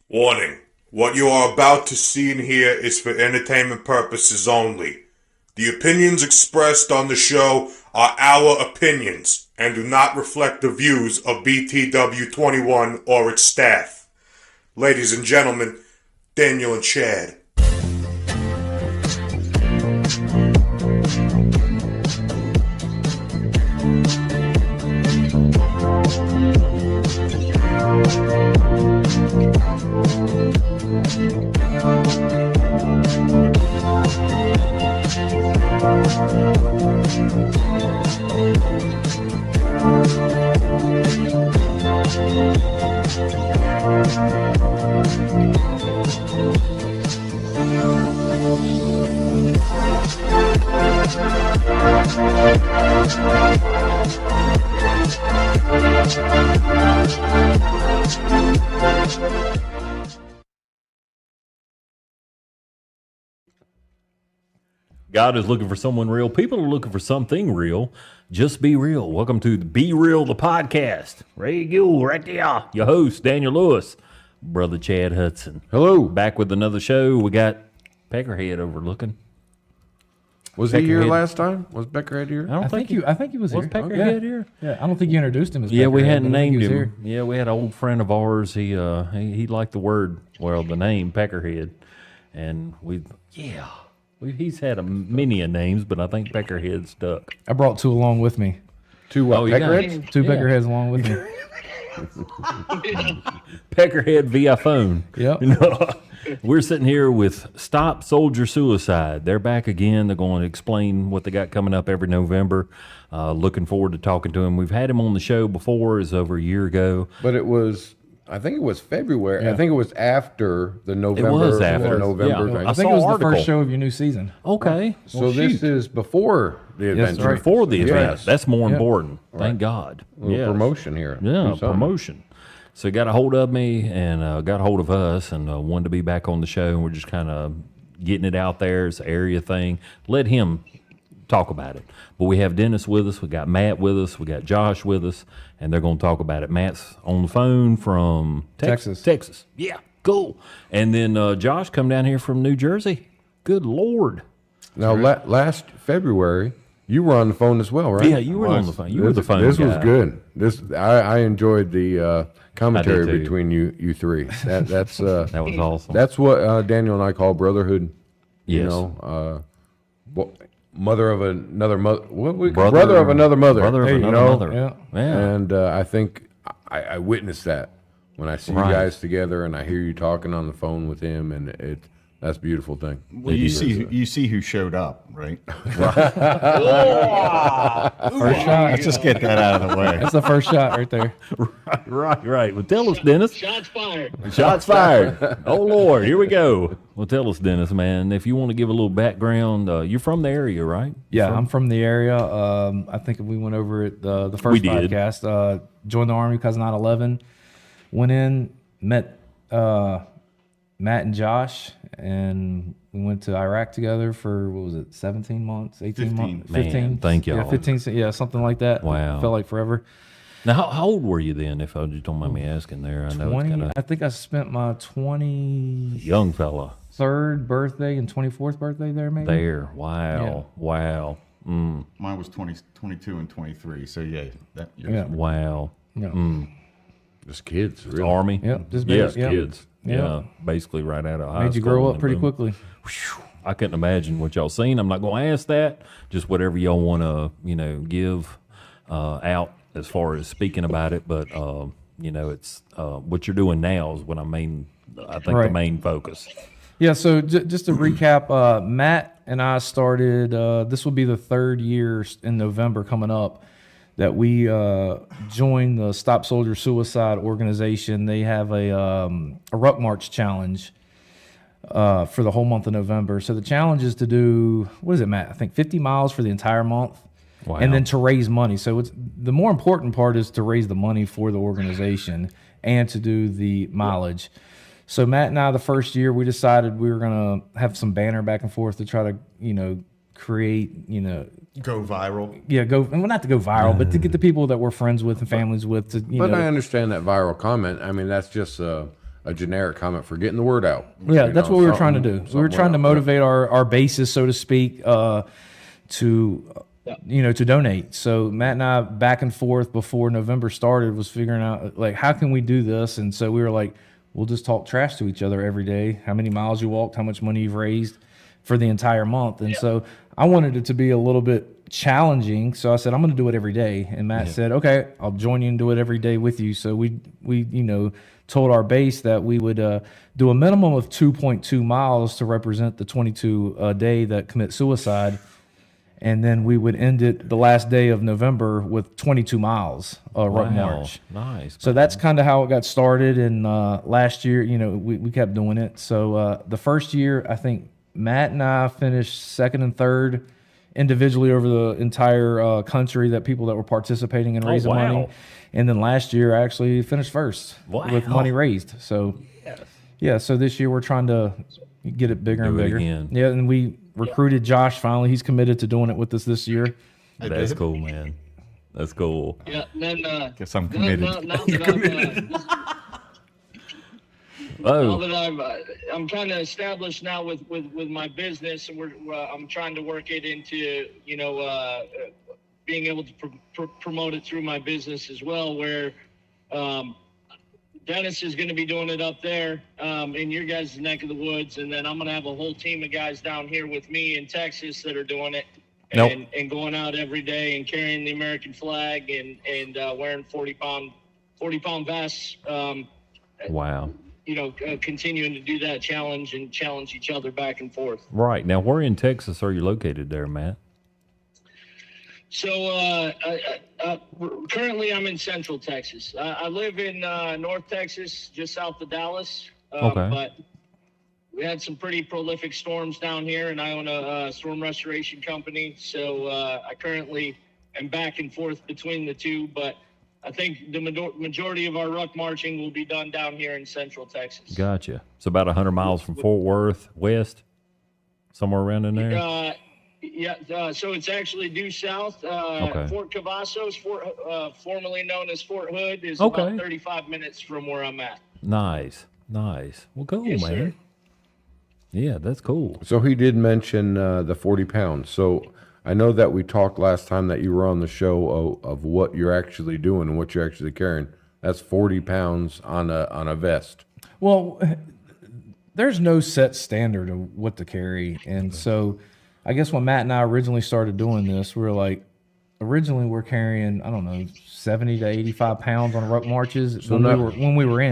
Warning. What you are about to see and hear is for entertainment purposes only. The opinions expressed on the show are our opinions and do not reflect the views of BTW21 or its staff. Ladies and gentlemen, Daniel and Chad. God is looking for someone real. People are looking for something real. Just be real. Welcome to the Be Real, the podcast. Ready to go right there. Your host, Daniel Lewis. Brother Chad Hudson. Hello. Back with another show. We got Peckerhead overlooking. Was he here last time? Was Beckerhead here? I think he was here. Peckerhead here? Yeah, I don't think you introduced him as Yeah, Peckerhead, we hadn't but I think named he was him. here. Yeah, we had an old friend of ours. He liked the word, the name Peckerhead. And he's had many names, but I think Peckerhead stuck. I brought two along with me. Two what? Oh, you got Peckerheads? Two Peckerheads along with me. Peckerhead via phone. Yep. We're sitting here with Stop Soldier Suicide. They're back again. They're going to explain what they got coming up every November. Looking forward to talking to him. We've had him on the show before. It was over a year ago. But I think it was February. Yeah. I think it was after the November. It was after. November Yeah. thing. I think saw it was an the article. first show of your new season. Okay. So this is before the Yes, adventure. right. Before the event. Yes. That's more Yeah. important. Thank God. A little Yes. promotion here. Yeah, Do something. promotion. So he got a hold of me and got a hold of us and wanted to be back on the show. And we're just kind of getting it out there. It's an area thing. Let him talk about it. But we have Dennis with us. We got Matt with us. We got Josh with us. And they're going to talk about it. Matt's on the phone from Texas. Texas. Yeah, cool. And then Josh come down here from New Jersey. Good Lord. Now, last February, you were on the phone as well, right? Yeah, you were on the phone. You were the phone This guy. was good. I enjoyed the commentary I did too. between you three. That's That was awesome. That's what Daniel and I call brotherhood. You Yes. know, mother of another mother. Brother of another mother. Brother of Hey, you another know? mother. Yeah. Yeah. And I think I witnessed that when I see Right. you guys together and I hear you talking on the phone with him, and that's a beautiful thing. Well, you see who showed up, right? First shot. Let's just get that out of the way. That's the first shot right there. Right. Well, tell us, Dennis. Shots fired. Shots fired. Oh, Lord. Here we go. Well, tell us, Dennis, man, if you want to give a little background, you're from the area, right? Yeah, I'm from the area. I think we went over it the We first did. podcast. Joined the Army because 9/11. Went in, met Matt and Josh, and we went to Iraq together for, 17 months, 18 15. months? Man, 15. thank y'all. Yeah, 15, yeah, something like that. Wow. Felt like forever. Now, how old were you then, if you don't mind me asking there? I know 20, it's kind I think I spent my of 23rd young fella birthday and 24th birthday there, maybe. there. Wow. Wow. Mine was 22 and 23. So yeah, Yeah. Wow. Yeah. Just kids, really. Army? Yep, just yes, yeah. kids. Yeah. Yeah, basically right out of high Made you school grow and up pretty boom. quickly. I couldn't imagine what y'all seen. I'm not going to ask that. Just whatever y'all want to, give out as far as speaking about it. But it's what you're doing now is what I think the Right. main focus. Yeah, so just to recap, Matt and I started, this will be the third year in November coming up that we joined the Stop Soldier Suicide organization. They have a Ruck March challenge for the whole month of November. So the challenge is to do, what is it, Matt? I think 50 miles for the entire month. Wow. And then to raise money. So it's the more important part is to raise the money for the organization and to do the mileage. So Matt and I, the first year, we decided we were going to have some banner back and forth to try to, create, go viral. well, not to go viral, but to get the people that we're friends with and families with to, But I understand that viral comment. I mean, that's just a a generic comment for getting the word out. Yeah, You that's know, what we were trying to something- do. We were something trying to like that. motivate our bases, so to speak, to donate. So Matt and I, back and forth before November started, was figuring out like how can we do this, and so we were like, we'll just talk trash to each other every day. How many miles you walked, how much money you've raised for the entire month, and so I wanted it to be a little bit challenging. So I said I'm going to do it every day, and Matt said, okay, I'll join you and do it every day with you. So we told our base that we would do a minimum of 2.2 miles to represent the 22 a day that commit suicide. And then we would end it the last day of November with 22 miles ruck march. Nice. So that's kind of how it got started. And last year, we kept doing it. So the first year, I think Matt and I finished second and third individually over the entire country, that people that were participating in raising wow. money. And then last year, I actually finished first with money raised. So yeah, so this year we're trying to get it bigger and Do it bigger. again. Yeah, and we recruited Josh finally. He's committed to doing it with us this year. That's cool, man. That's cool. Yeah, and then Guess I'm committed. now that I'm kind of established now with my business, and I'm trying to work it into being able to promote it through my business as well. Where Dennis is going to be doing it up there in your guys' neck of the woods, and then I'm going to have a whole team of guys down here with me in Texas that are doing it. And going out every day and carrying the American flag and wearing 40-pound vests. Wow. Continuing to do that challenge and challenge each other back and forth. Right. Now, where in Texas are you located there, Matt? So currently I'm in Central Texas. I live in North Texas, just south of Dallas. Okay. But we had some pretty prolific storms down here, and I own a storm restoration company. So I currently am back and forth between the two, but I think the majority of our ruck marching will be done down here in Central Texas. Gotcha. It's about 100 miles from Fort Worth west, somewhere around in there. So it's actually due south. Okay. Fort Cavazos, formerly known as Fort Hood, is Okay. about 35 minutes from where I'm at. Nice. Well, cool, Yes, man. sir. Yeah, that's cool. So he did mention the 40 pounds. So I know that we talked last time that you were on the show of what you're actually doing and what you're actually carrying. That's 40 pounds on a vest. Well, there's no set standard of what to carry. And so I guess when Matt and I originally started doing this, we were like, originally we're carrying, I don't know, 70 to 85 pounds on ruck marches when we were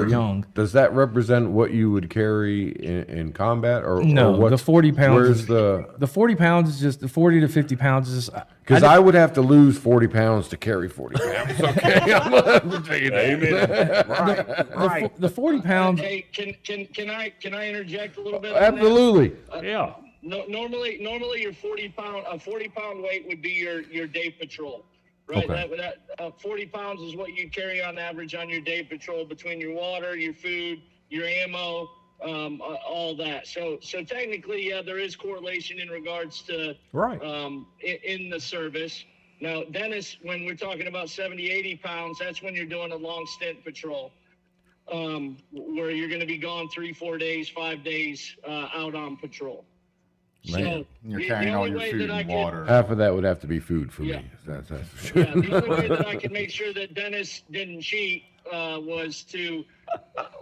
young. Does that represent what you would carry in combat, or No, or the 40 pounds. Where's the 40 pounds is just the 40 to 50 pounds is just Because I would have to lose 40 pounds to carry 40 pounds. Okay, I'm gonna tell you that. the 40 pounds. Hey, can I interject a little bit? on that? Absolutely. Yeah. No, normally your 40-pound weight would be your day patrol, right? Okay. That 40 pounds is what you carry on average on your day patrol between your water, your food, your ammo, all that. So technically, yeah, there is correlation in regards to Right. in the service. Now, Dennis, when we're talking about 70, 80 pounds, that's when you're doing a long stint patrol, where you're going to be gone 3, 4 days, 5 days out on patrol. Man. You're the carrying all only your way food that I and could- water. Half of that would have to be food for Yeah. me. That's for sure. Yeah, the only way that I could make sure that Dennis didn't cheat was to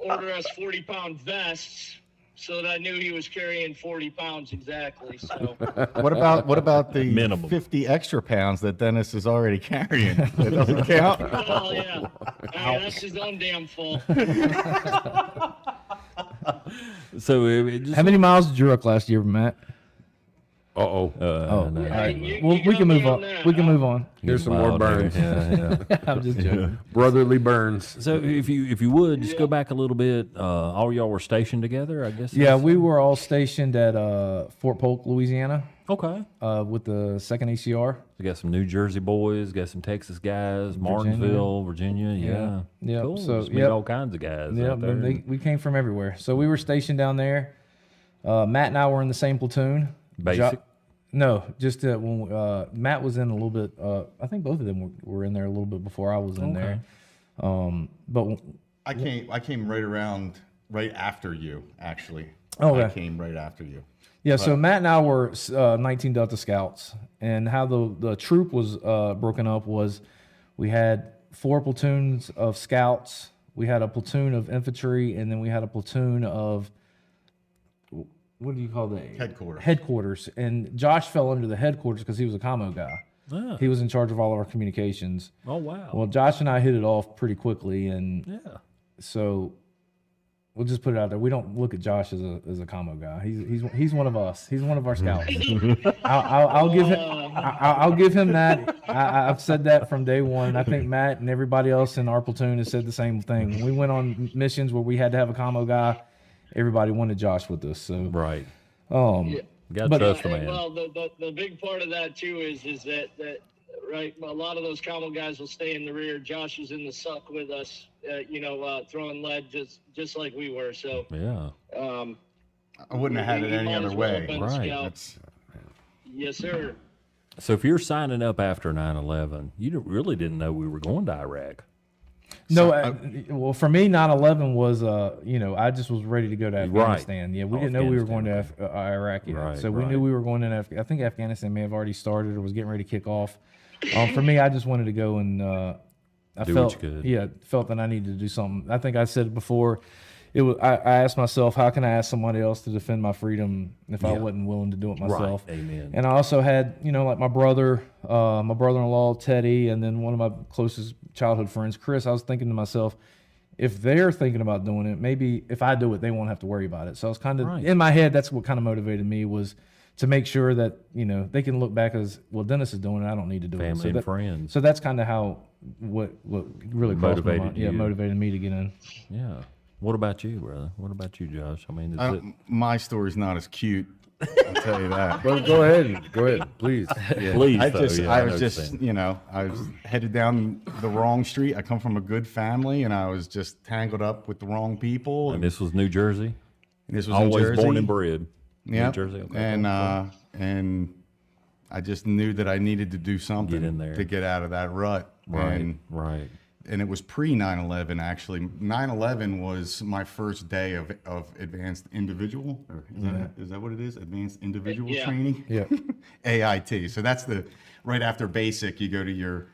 order us 40-pound vests so that I knew he was carrying 40 pounds exactly. So What about the Minimum. 50 extra pounds that Dennis is already carrying? That doesn't count. oh yeah, that's his own damn fault. So it just, How many miles did you ruck last year, Matt? Uh-oh. All no. right. You Well, we got can me move on on. that. We can move on. Here's some more Wild hair. burns. Yeah. I'm just joking. Brotherly burns. So if you would just go back a little bit, all y'all were stationed together, I guess. Yeah, we were all stationed at Fort Polk, Louisiana, Okay. with the 2nd ACR. We got some New Jersey boys, got some Texas guys, Martinsville, Virginia. Yeah. Yeah. Cool. So, Just meet yep. all kinds of guys. Yeah, out there. we came from everywhere. So we were stationed down there. Matt and I were in the same platoon. Basic? No, just when Matt was in a little bit. I think both of them were in there a little bit before I was in there. But I came right after you, actually. Okay. I came right after you. Yeah, so Matt and I were 19 Delta Scouts, and how the troop was broken up was we had 4 platoons of scouts, we had a platoon of infantry, and then we had a platoon of, what do you call that? Headquarters. And Josh fell under the headquarters because he was a commo guy. Ah. He was in charge of all of our communications. Oh, wow. Well, Josh and I hit it off pretty quickly, and Yeah. so we'll just put it out there. We don't look at Josh as a commo guy. He's one of us. He's one of our scouts. I'll give him that. I've said that from day one. I think Matt and everybody else in our platoon has said the same thing. When we went on missions where we had to have a commo guy, everybody wanted Josh with us. So Right. yeah. Got to trust the man. Well, the big part of that too is that right, a lot of those combo guys will stay in the rear. Josh is in the suck with us, throwing lead just like we were. So Yeah. I wouldn't have had it any other way. Right. Yes, sir. So if you're signing up after 9/11, you really didn't know we were going to Iraq. No, well, for me, 9/11 was, I just was ready to go to Afghanistan. Yeah, we didn't know we were going to Iraq yet. Right, So we right. knew we were going in. I think Afghanistan may have already started or was getting ready to kick off. For me, I just wanted to go and I Do felt, what you could. yeah, felt that I needed to do something. I think I said it before. It was. I asked myself, how can I ask somebody else to defend my freedom if I wasn't willing to do it myself? Right. Amen. And I also had, like my brother-in-law Teddy, and then one of my closest childhood friends, Chris. I was thinking to myself, if they're thinking about doing it, maybe if I do it, they won't have to worry about it. So I was kind of in my head. That's what kind of motivated me, was to make sure that they can look back as, well, Dennis is doing it, I don't need to do it. Family and friends. So that's kind of how what really crossed my mind. Motivated you. Motivated me to get in. Yeah. What about you, brother? What about you, Josh? I mean, is it, My story's not as cute. I'll tell you that. Well, go ahead, please. please, I though, just, yeah, I know was what just, you're saying. I was headed down the wrong street. I come from a good family, and I was just tangled up with the wrong people. And this was New Jersey? this was in Always Jersey. born and bred. Yeah, New Jersey. Okay. and I just knew that I needed to do something Get in there. to get out of that rut. Right, right. And it was pre 9/11 actually. 9/11 was my first day of advanced individual. Or is that what it is? Advanced individual Yeah. training. Yeah. AIT. So that's right after basic. You go to your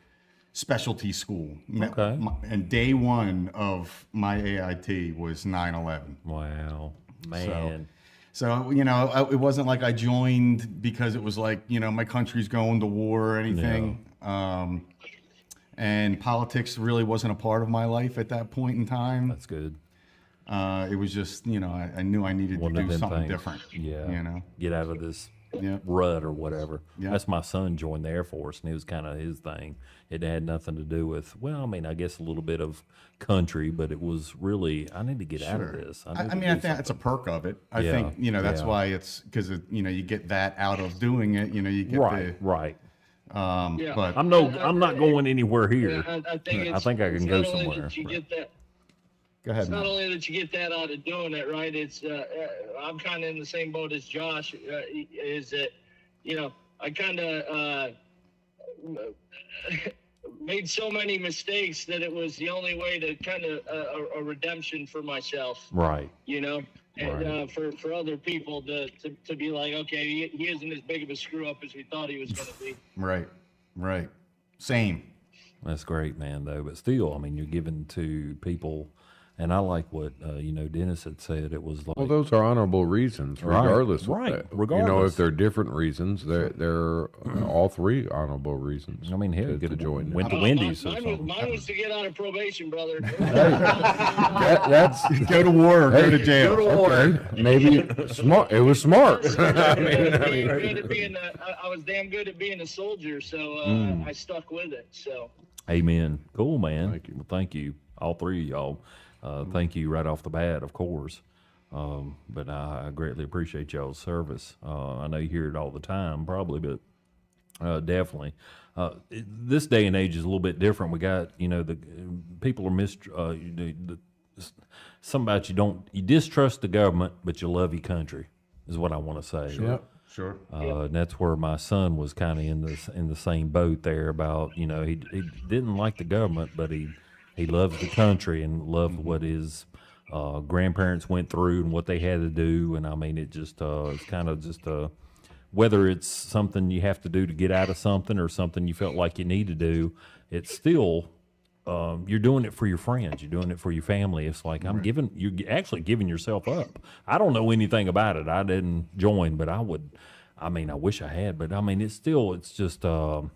specialty school. Okay. And day one of my AIT was 9/11. Wow. Man. So, it wasn't like I joined because it was like, my country's going to war or anything. And politics really wasn't a part of my life at that point in time. That's good. It was just, I knew I needed One to of do them something things. different. Yeah. Get out of this Yeah. rut or whatever. Yeah. That's my son joined the Air Force, and it was kind of his thing. It had nothing to do with, I guess a little bit of country, but it was really, I need to get out of this. I think that's a perk of it. I think, that's why it's because, you get that out of doing it. You get right. Yeah. But I'm not going anywhere here. I think I think I can it's go not only somewhere. that you get that. go ahead, It's not Matt. only that you get that out of doing it, right? It's I'm kind of in the same boat as Josh. Is that I kind of made so many mistakes that it was the only way to kind of a redemption for myself. Right. And Right. for other people to be like, okay, he isn't as big of a screw up as we thought he was going to be. Right. Same. That's great, man, though. But still, you're giving to people, and I like what, Dennis had said. It was like, Well, those are honorable reasons, Right, regardless. of right, that. regardless. If they're different reasons, they're all three honorable reasons. hell, to could have join. went to Mine- Wendy's or mine, was, something. mine was to get out of probation, brother. That's Go to war or go to jail. okay. Maybe smart. It was smart. I was damn good at being a soldier, so I stuck with it. So Amen. Cool, man. Thank you. Well, thank you, all three of y'all. Thank you right off the bat, of course. But I greatly appreciate y'all's service. I know you hear it all the time, probably, but definitely. This day and age is a little bit different. We got, the people are something about you distrust the government, but you love your country, is what I want to say. Yep. Sure. And that's where my son was kind of in the same boat there about, he didn't like the government, but he he loves the country and loved what his grandparents went through and what they had to do. And I mean, it just it's kind of just whether it's something you have to do to get out of something or something you felt like you need to do, it's still you're doing it for your friends. You're doing it for your family. It's like you're actually giving yourself up. I don't know anything about it. I didn't join, but I wish I had. But I mean, it's just to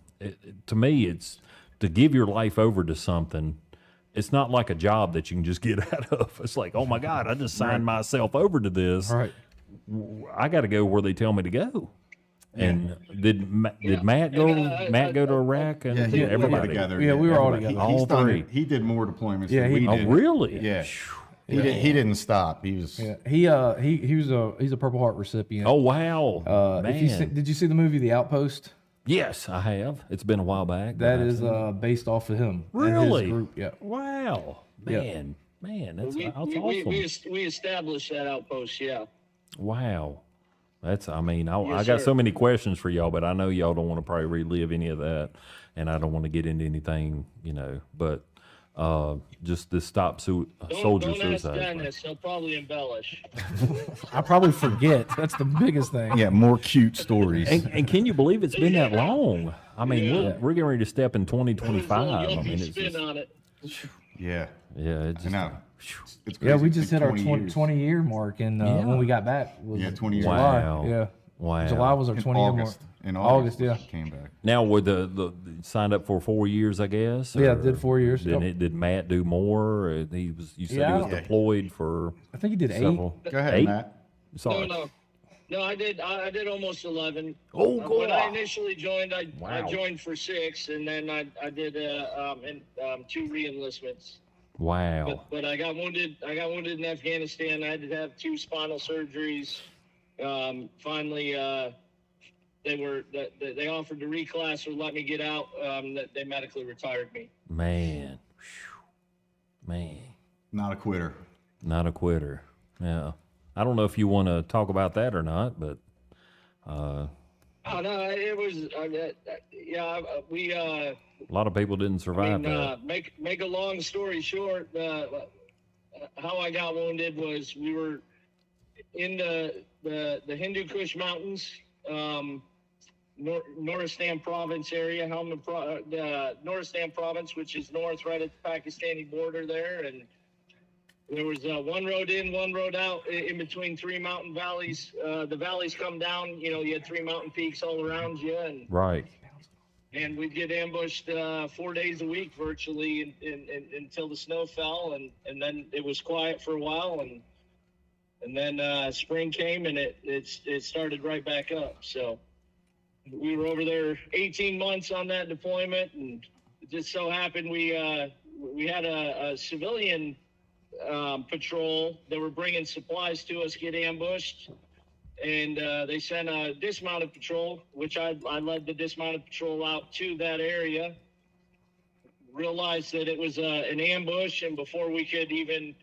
me, it's to give your life over to something. It's not like a job that you can just get out of. It's like, oh my God, I just signed myself over to this. All right. I got to go where they tell me to go. And did Matt go? Matt go to Iraq and everybody together. Yeah, we were all together. All three. He did more deployments. Yeah, than we Oh, did. really? Yeah. He didn't stop. He was. Yeah, he's a Purple Heart recipient. Oh wow, man! Did you see the movie The Outpost? Yes, I have. It's been a while back. That is based off of him. And Really? his group. Yeah. Wow, man, that's awesome. We established that outpost, yeah. Wow. I got so many questions for y'all, but I know y'all don't want to probably relive any of that, and I don't want to get into anything, but just this soldier Don't ask suicide. Dennis, he'll probably embellish. I probably forget. That's the biggest thing. Yeah, more cute stories. And can you believe it's been that long? I mean, we're getting ready to step in 2025. I mean, it's spin just, on it. Yeah, it's I just, know. It's Yeah, crazy. we It's just like hit our 20 20 years. year mark, and when we got back was 20 years. July. Wow. Yeah. Wow. July was our In 20 year mark. August. In August, yeah. came back. Now, with the signed up for 4 years, I guess. Yeah, or did 4 years. Did Matt do more? You said he was deployed for I think he did 8. several. Go ahead, 8? Matt. Sorry. No, I did almost 11. Oh, When I God. initially joined, I Wow. joined for 6, and then I did 2 re-enlistments. Wow. But I got wounded. I got wounded in Afghanistan. I had to have 2 spinal surgeries. Finally, they offered to reclass or let me get out. They medically retired me. Man. Whew. Man. Not a quitter. Not a quitter. Yeah. I don't know if you want to talk about that or not, but Oh no, it was we. a lot of people didn't survive that. Make a long story short, how I got wounded was we were in the Hindu Kush Mountains, Nuristan province area, Nuristan province, which is north, right at the Pakistani border there, and there was one road in, one road out, in between 3 mountain valleys. The valleys come down, you had 3 mountain peaks all around you, and Right. and we'd get ambushed 4 days a week virtually until the snow fell, and then it was quiet for a while, and then spring came and it started right back up. So we were over there 18 months on that deployment, and it just so happened we had a civilian patrol that were bringing supplies to us get ambushed. And they sent a dismounted patrol, which I led the dismounted patrol out to that area. Realized that it was an ambush, and before we could even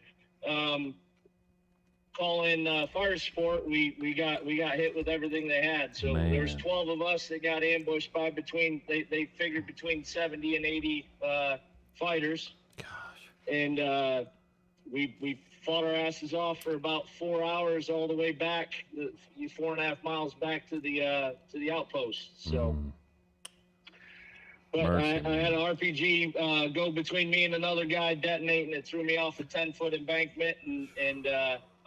call in fire support, we got hit with everything they had. So Man. there was 12 of us that got ambushed by they figured between 70 and 80 fighters. Gosh. And we fought our asses off for about 4 hours all the way back, 4.5 miles back to the outpost. So, but I had an RPG go between me and another guy, detonate, and it threw me off a 10-foot embankment, and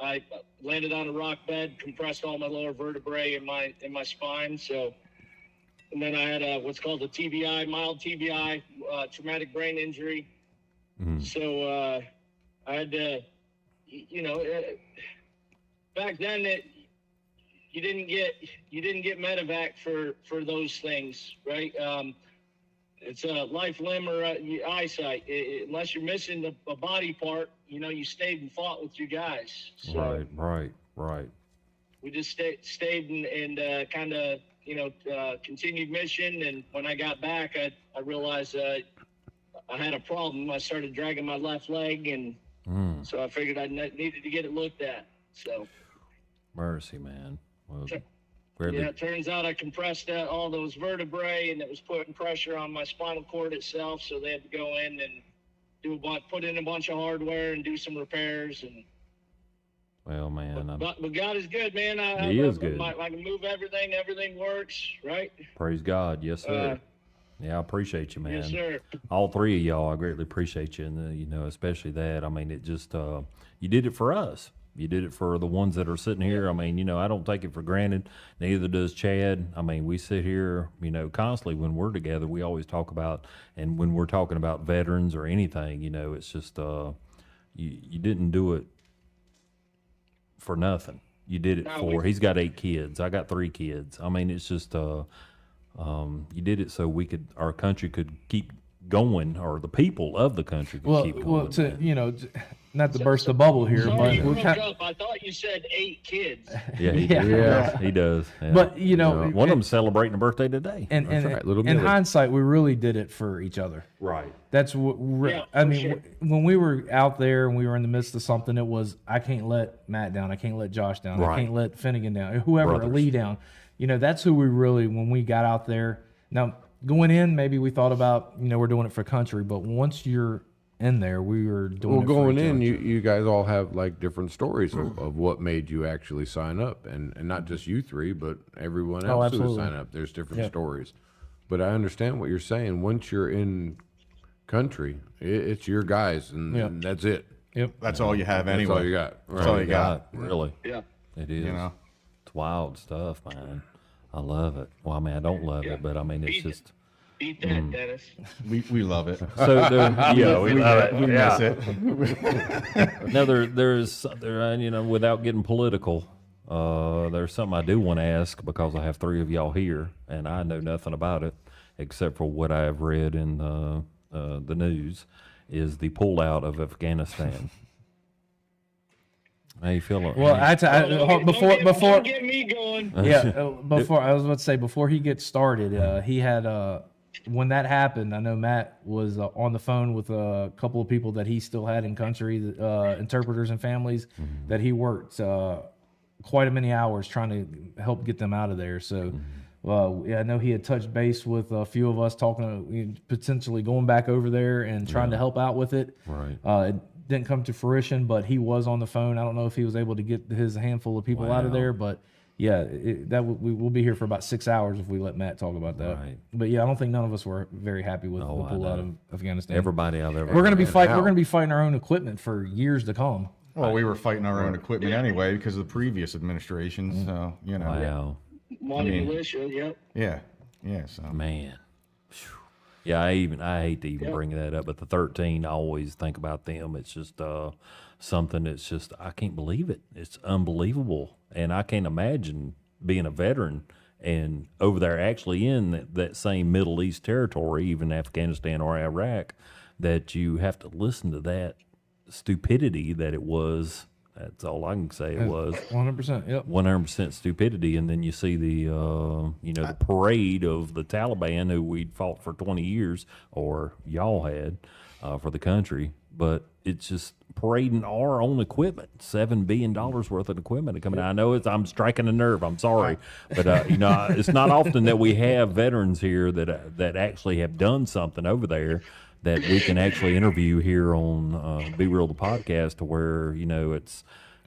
I landed on a rock bed, compressed all my lower vertebrae in my spine. So, and then I had what's called a TBI, mild TBI, traumatic brain injury. So I had to. Back then you didn't get medevac for those things, right? It's a life, limb, or eyesight. Unless you're missing a body part, you stayed and fought with your guys. So Right. we just stayed and kind of continued mission. And when I got back, I realized I had a problem. I started dragging my left leg, and so I figured I needed to get it looked at. So, Mercy, man. Well, it turns out I compressed all those vertebrae, and it was putting pressure on my spinal cord itself. So they had to go in put in a bunch of hardware and do some repairs. And Well, man, but God is good, man. He is good. I can move everything. Everything works, right? praise God. Yes, sir. Yeah, I appreciate you, man. Yes, sir. All three of y'all, I greatly appreciate you, and especially that. I mean, it just you did it for us. You did it for the ones that are sitting here. I mean, I don't take it for granted. Neither does Chad. I mean, we sit here, constantly when we're together. We always talk about, and when we're talking about veterans or anything, it's just you didn't do it for nothing. You did it for. He's got 8 kids. I got 3 kids. I mean, it's just you did it so our country could keep going, or the people of the country could keep going. Well, not to burst the bubble here, Sorry, but you we're broke up. I thought you said 8 kids. Yeah, he Yeah. does. He does. Yeah. But one of them celebrating a birthday today. and right, little in Millie. hindsight, we really did it for each other. Right. That's what Yeah, I for mean. sure. When we were out there and we were in the midst of something, it was I can't let Matt down. I can't let Josh down. Right. I can't let Finnegan down. Whoever, Brothers. Lee down. That's who we really. When we got out there, now going in, maybe we thought about we're doing it for country, but once you're in there, we were doing. Well, it going for each in, other. you guys all have like different stories of what made you actually sign up, and not just you 3, but everyone else who absolutely. signed up. There's different Yeah. stories, but I understand what you're saying. Once you're in country, it's your guys, and, Yeah. and that's it. Yep. That's all you have That's anyway. all you got. That's all you got. Really. Yeah. It is. It's wild stuff, man. I love it. Well, I mean, I don't love it, but I mean, it's just. Beat that, Dennis. We love it. So we love it. We miss it. Now there's without getting political, there's something I do want to ask, because I have 3 of y'all here, and I know nothing about it except for what I have read in the news, is the pullout of Afghanistan. How you feeling? Well, before Don't get me going. before I was about to say, before he gets started, he had when that happened, I know Matt was on the phone with a couple of people that he still had in country, interpreters and families that he worked quite a many hours trying to help get them out of there. So, I know he had touched base with a few of us, talking potentially going back over there and trying to help out with it. Right. It didn't come to fruition, but he was on the phone. I don't know if he was able to get his handful of people out of there, but yeah, we'll be here for about 6 hours if we let Matt talk about that. Right. But yeah, I don't think none of us were very happy with the pull out of Afghanistan. Everybody out there. We're gonna be fighting our own equipment for years to come. Well, we were fighting our own equipment anyway because of the previous administration. So Wow. One militia, yep. Yeah. So Man. Phew. Yeah, I hate to even bring that up, but the 13, I always think about them. It's just something that's just, I can't believe it. It's unbelievable. And I can't imagine being a veteran and over there actually in that same Middle East territory, even Afghanistan or Iraq, that you have to listen to that stupidity that it was. That's all I can say. It was 100%. Yep. 100% stupidity, and then you see the the parade of the Taliban, who we'd fought for 20 years, or y'all had for the country, but it's just parading our own equipment, $7 billion worth of equipment coming out. I know I'm striking a nerve. I'm sorry, but it's not often that we have veterans here that actually have done something over there that we can actually interview here on Be Real the podcast, to where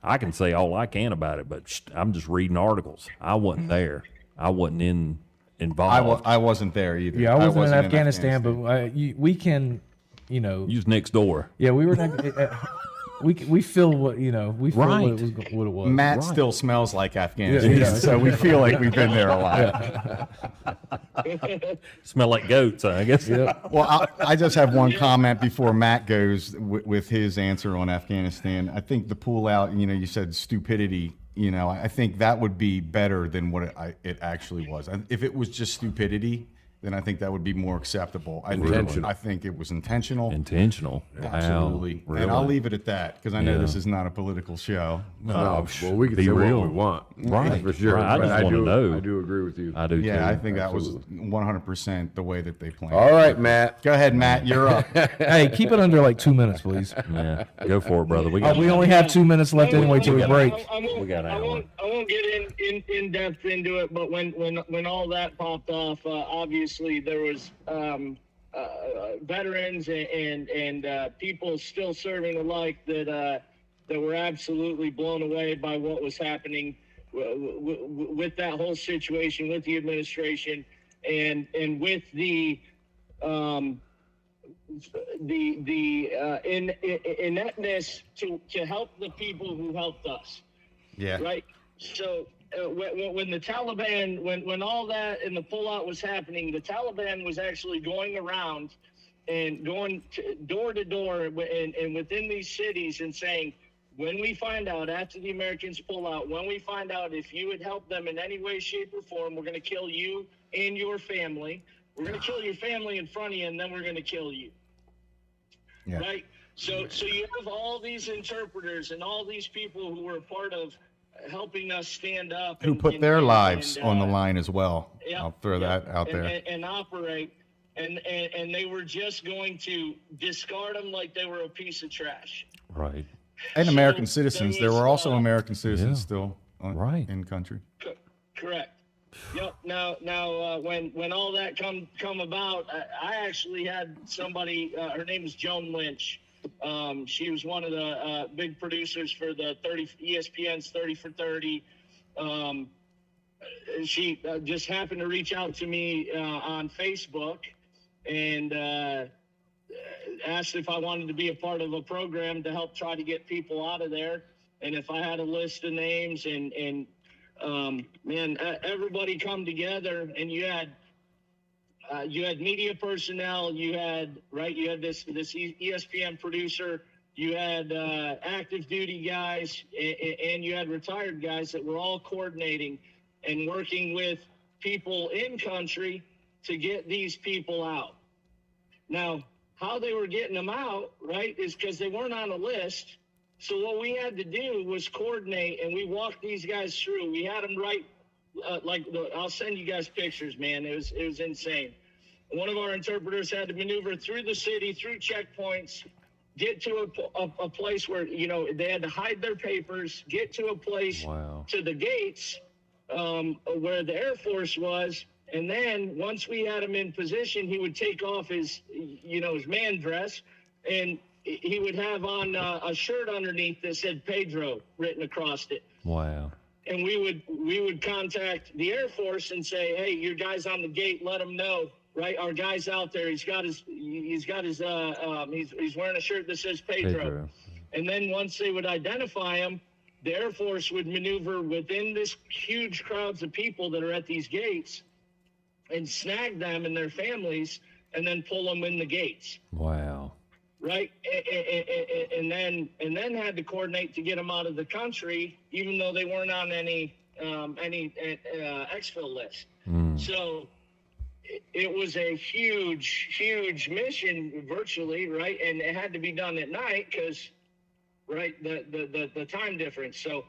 I can say all I can about it, but I'm just reading articles. I wasn't there. I wasn't involved. I wasn't there either. Yeah, I wasn't in Afghanistan, but we can, You was next door. Yeah, we were. We feel what we feel Right. what it was. Matt still smells like Afghanistan, Yeah. so we feel like we've been there a lot. Smell like goats, I guess. Well, I just have one comment before Matt goes with his answer on Afghanistan. I think the pull out, you said stupidity. I think that would be better than what it actually was. If it was just stupidity, then I think that would be more acceptable. I think it was intentional. Intentional. Absolutely. Wow. And I'll Really? leave it at that, because I know this is not a political show. Well, we can Be say real. what we want, Right. For sure. Right. I But just wanna know. I do agree with you. I do too. Yeah, I think that was 100% the way that they planned. All right, Matt. Go ahead, Matt. You're up. Hey, keep it under like 2 minutes, please. Yeah. Go for it, brother. We We only have 2 minutes left anyway till we break. We got an I hour. won't get in depth into it, but when all that popped off, obviously there was veterans and people still serving alike that were absolutely blown away by what was happening with that whole situation, with the administration, and with the ineptness to help the people who helped us. Yeah. Right. So when the Taliban, when all that and the pullout was happening, the Taliban was actually going around and going door to door and within these cities and saying, when we find out after the Americans pull out, when we find out if you would help them in any way, shape, or form, we're going to kill you and your family. We're going to kill your family in front of you, and then we're going to kill you. Yeah. Right? So you have all these interpreters and all these people who were a part of helping us stand up. Who put their lives on the line as well. Yeah, I'll throw that out there. And operate. And they were just going to discard them like they were a piece of trash. Right. And So American citizens. There was, were also American citizens yeah. still Right. in country. Correct. Yep. Now, when all that come about, I actually had somebody. Her name is Joan Lynch. She was one of the big producers for the ESPN's 30 for 30. She just happened to reach out to me on Facebook and asked if I wanted to be a part of a program to help try to get people out of there, and if I had a list of names and man, everybody come together, and you had media personnel, you had this ESPN producer, you had active duty guys, and you had retired guys that were all coordinating and working with people in country to get these people out. Now, how they were getting them out, right, is because they weren't on a list. So what we had to do was coordinate, and we walked these guys through. We had them I'll send you guys pictures, man. It was insane. One of our interpreters had to maneuver through the city, through checkpoints, get to a place where, they had to hide their papers, get to a place to the gates where the Air Force was. And then once we had him in position, he would take off his man dress, and he would have on a shirt underneath that said Pedro written across it. Wow. And we would contact the Air Force and say, hey, your guy's on the gate, let him know, right? Our guy's out there. He's wearing a shirt that says Pedro. And then once they would identify him, the Air Force would maneuver within this huge crowds of people that are at these gates and snag them and their families and then pull them in the gates. Wow. Right. And then had to coordinate to get them out of the country, even though they weren't on any exfil list. So it was a huge mission virtually. Right. And it had to be done at night because, right, the time difference. So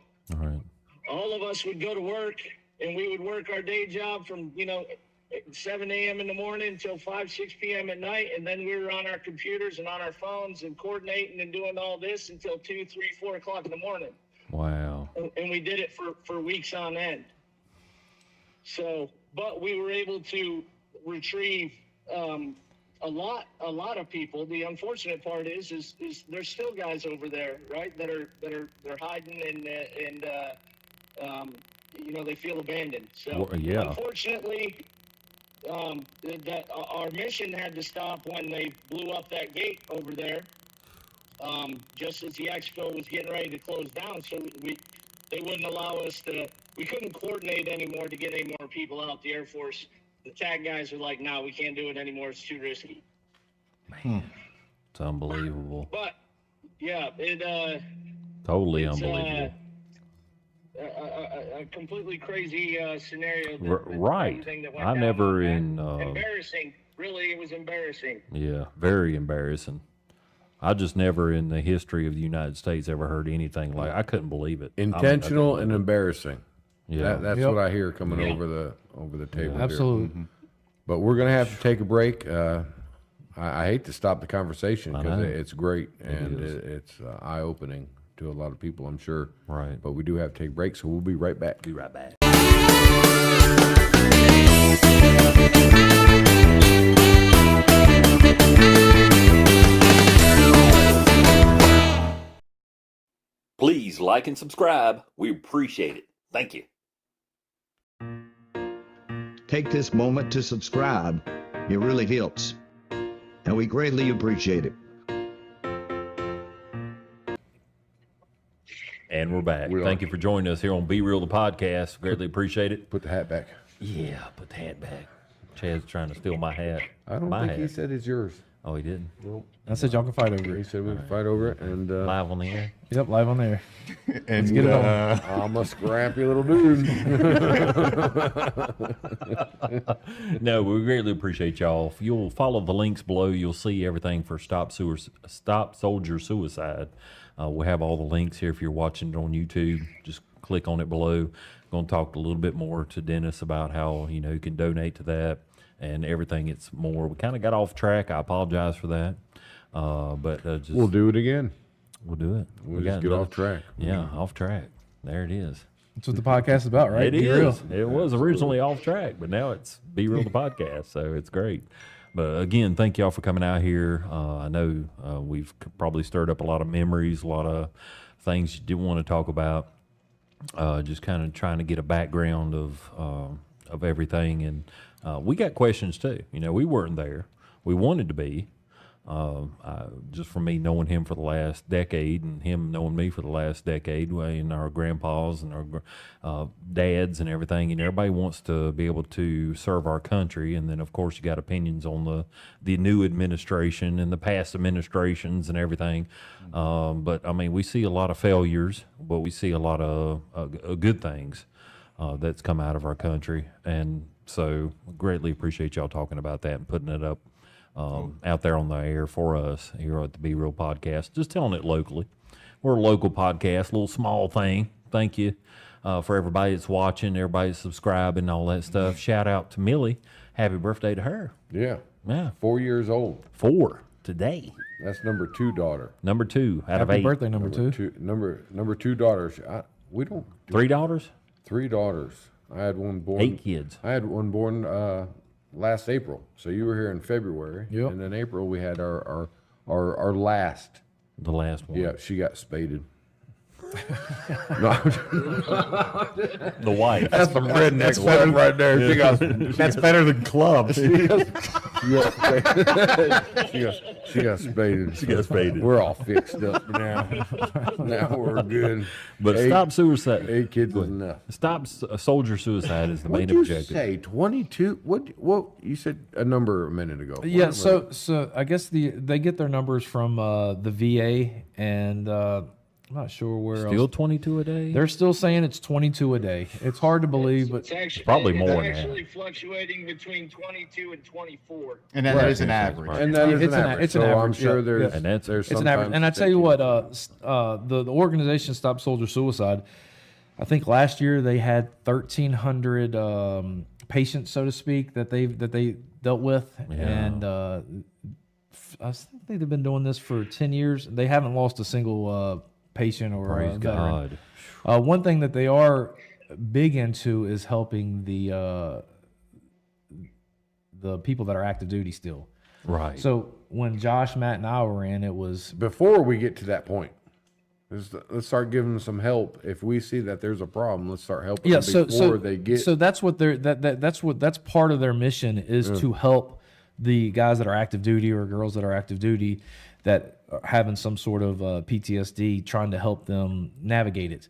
all of us would go to work, and we would work our day job from, 7 a.m. in the morning until 5, 6 p.m. at night. And then we were on our computers and on our phones and coordinating and doing all this until 2, 3, 4 o'clock in the morning. Wow. And we did it for weeks on end. So, but we were able to retrieve a lot of people. The unfortunate part is there's still guys over there, right, that are hiding and they feel abandoned. So unfortunately, that our mission had to stop when they blew up that gate over there, just as the expo was getting ready to close down. So they wouldn't allow us we couldn't coordinate anymore to get any more people out. The Air Force, the TAG guys were like, no, we can't do it anymore. It's too risky. Man, it's unbelievable. But yeah, Totally unbelievable. A completely crazy scenario. Right. I never embarrassing. Really, it was embarrassing. Yeah, very embarrassing. I just never in the history of the United States ever heard anything like. I couldn't believe it. Intentional and embarrassing. Yeah, that's what I hear coming over the table. Yeah, absolutely. Here. But we're gonna have to take a break. I hate to stop the conversation because it's great and it's eye opening to a lot of people, I'm sure. Right. But we do have to take a break, so we'll be right back. Be right back. Please like and subscribe. We appreciate it. Thank you. Take this moment to subscribe. It really helps, and we greatly appreciate it. And we're back. Thank you for joining us here on Be Real the podcast. Greatly appreciate it. Put the hat back. Yeah, put the hat back. Chad's trying to steal my hat. I don't think he said it's yours. Oh, he didn't? I said y'all can fight over He it. said we could fight over it, and Live on the air. Yep, live on there. And get it on. I'm a scrappy little dude. No, we greatly appreciate y'all. If you'll follow the links below, you'll see everything for Stop Soldier Suicide. We have all the links here if you're watching it on YouTube. Just click on it below. Going to talk a little bit more to Dennis about how you can donate to that and everything. It's more. We kind of got off track. I apologize for that, but just We'll do it again. we'll do it. We'll got just get another- off track. Yeah, off track. There it is. That's what the podcast is about, right? It Be is. real. It was originally off track, but now it's Be Real the podcast, so it's great. But again, thank y'all for coming out here. I know we've probably stirred up a lot of memories, a lot of things you didn't want to talk about. Just kind of trying to get a background of everything, and we got questions too. We weren't there. We wanted to be. Just from me knowing him for the last decade and him knowing me for the last decade, and our grandpas and our dads and everything, and everybody wants to be able to serve our country. And then, of course, you got opinions on the new administration and the past administrations and everything. But, I mean, we see a lot of failures, but we see a lot of good things that's come out of our country. And so greatly appreciate y'all talking about that and putting it up out there on the air for us here at the Be Real podcast, just telling it locally. We're a local podcast, a little small thing. Thank you for everybody that's watching, everybody that's subscribing, all that stuff. Shout out to Millie. Happy birthday to her. Yeah. Yeah. 4 years old. 4 today. That's number 2 daughter. Number 2 out of Happy 8. birthday, number two. Number 2 daughters. We don't do 3 daughters? 3 daughters. I had one born. 8 kids. I had one born last April. So you were here in February. Yep. And in April we had our last. The last one. Yeah, she got spaded. The wife. That's the redneck stuff right there. She got, that's better than club. She got spaded. She got spaded. We're all fixed up now. Now we're good. But stop suicide. 8 kids is enough. Stop soldier suicide is the main What did you objective. say? 22? What? You said a number a minute ago. What Yeah, number? so I guess they get their numbers from the VA, and I'm not sure where Still else. 22 a day? They're still saying it's 22 a day. It's hard to believe, but It's actually Probably it's more now. actually fluctuating between 22 and 24. And that is an average. And that is It's an an- average. it's an so I'm average, sure yeah, there's yeah. And that's- there's it's an average. sometimes And I tell you that what, the organization Stop Soldier Suicide, I think last year they had 1,300 patients, so to speak, that they dealt with, and I think they've been doing this for 10 years. They haven't lost a single patient or Praise veteran. God. One thing that they are big into is helping the people that are active duty still. Right. So when Josh, Matt, and I were in, it was before we get to that point, let's start giving them some help. If we see that there's a problem, let's start helping them before they get. So that's what that's part of their mission is to help the guys that are active duty or girls that are active duty that are having some sort of PTSD, trying to help them navigate it.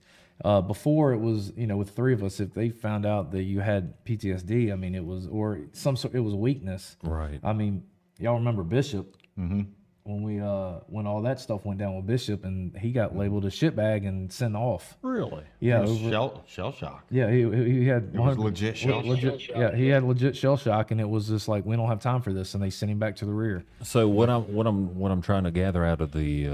Before it was, with 3 of us, if they found out that you had PTSD, I mean, it was, or some sort, it was a weakness. Right. I mean, y'all remember Bishop when we when all that stuff went down with Bishop, and he got labeled a shitbag and sent off. Really? Yeah, It was over- shell shock. yeah, he had It was legit shell shock. legit, yeah, he had legit shell shock, and it was just like, we don't have time for this, and they sent him back to the rear. So what I'm trying to gather out of the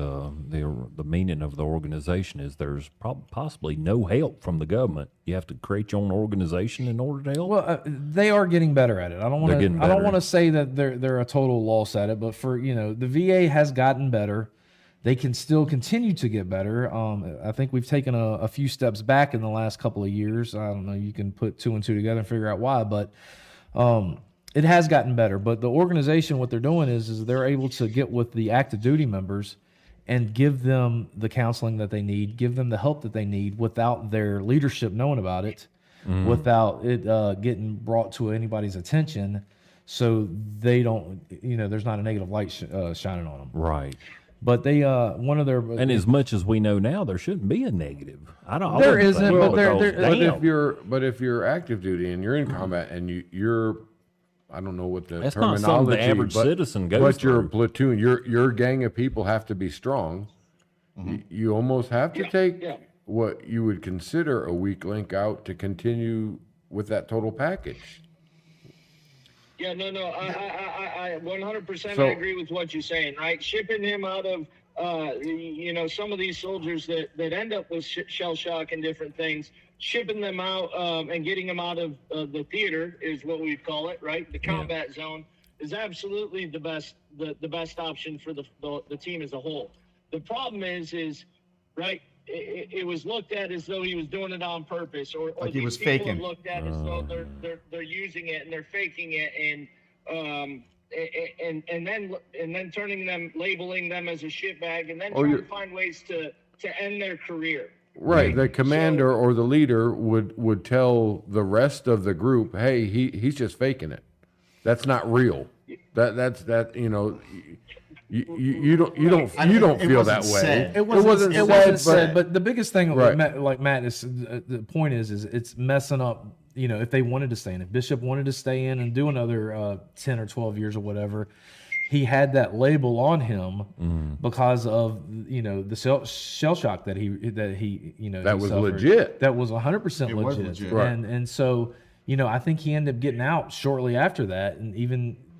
meaning of the organization is there's possibly no help from the government. You have to create your own organization in order to help. Well, they are getting better at it. I don't want They're to. getting I don't better. want to say that they're a total loss at it, but for the VA has gotten better. They can still continue to get better. I think we've taken a few steps back in the last couple of years. I don't know. You can put 2 and 2 together and figure out why, but It has gotten better, but the organization, what they're doing is they're able to get with the active duty members and give them the counseling that they need, give them the help that they need without their leadership knowing about it, without it getting brought to anybody's attention, so they don't, there's not a negative light shining on them. Right. But they, one of their, And as much as we know now, there shouldn't be a negative. I don't. There wouldn't isn't, think but because, But if you're active duty and you're in combat and you're, I don't know what the That's not terminology, something the average citizen goes but your through. platoon, your gang of people have to be strong. You almost have to take what you would consider a weak link out to continue with that total package. Yeah, no, I 100% So- I agree with what you're saying, right? Shipping him out of, some of these soldiers that end up with shell shock and different things, shipping them out and getting them out of the theater is what we call it, right? The combat zone is absolutely the best option for the team as a whole. The problem is right? It was looked at as though he was doing it on purpose, or Like he was people faking. looked at as though they're using it and they're faking it, and then turning them, labeling them as a shitbag, and then trying to find ways to end their career. Right. The commander or the leader would tell the rest of the group, "Hey, he's just faking it. That's not real. You don't feel that way. It It wasn't said, but the biggest thing, Right. Matt is the point is it's messing up. If they wanted to stay in, if Bishop wanted to stay in and do another 10 or 12 years or whatever, he had that label on him because of the shell shock that he That he was suffered. legit. That was 100% It was legit. legit. Right. And so I think he ended up getting out shortly after that,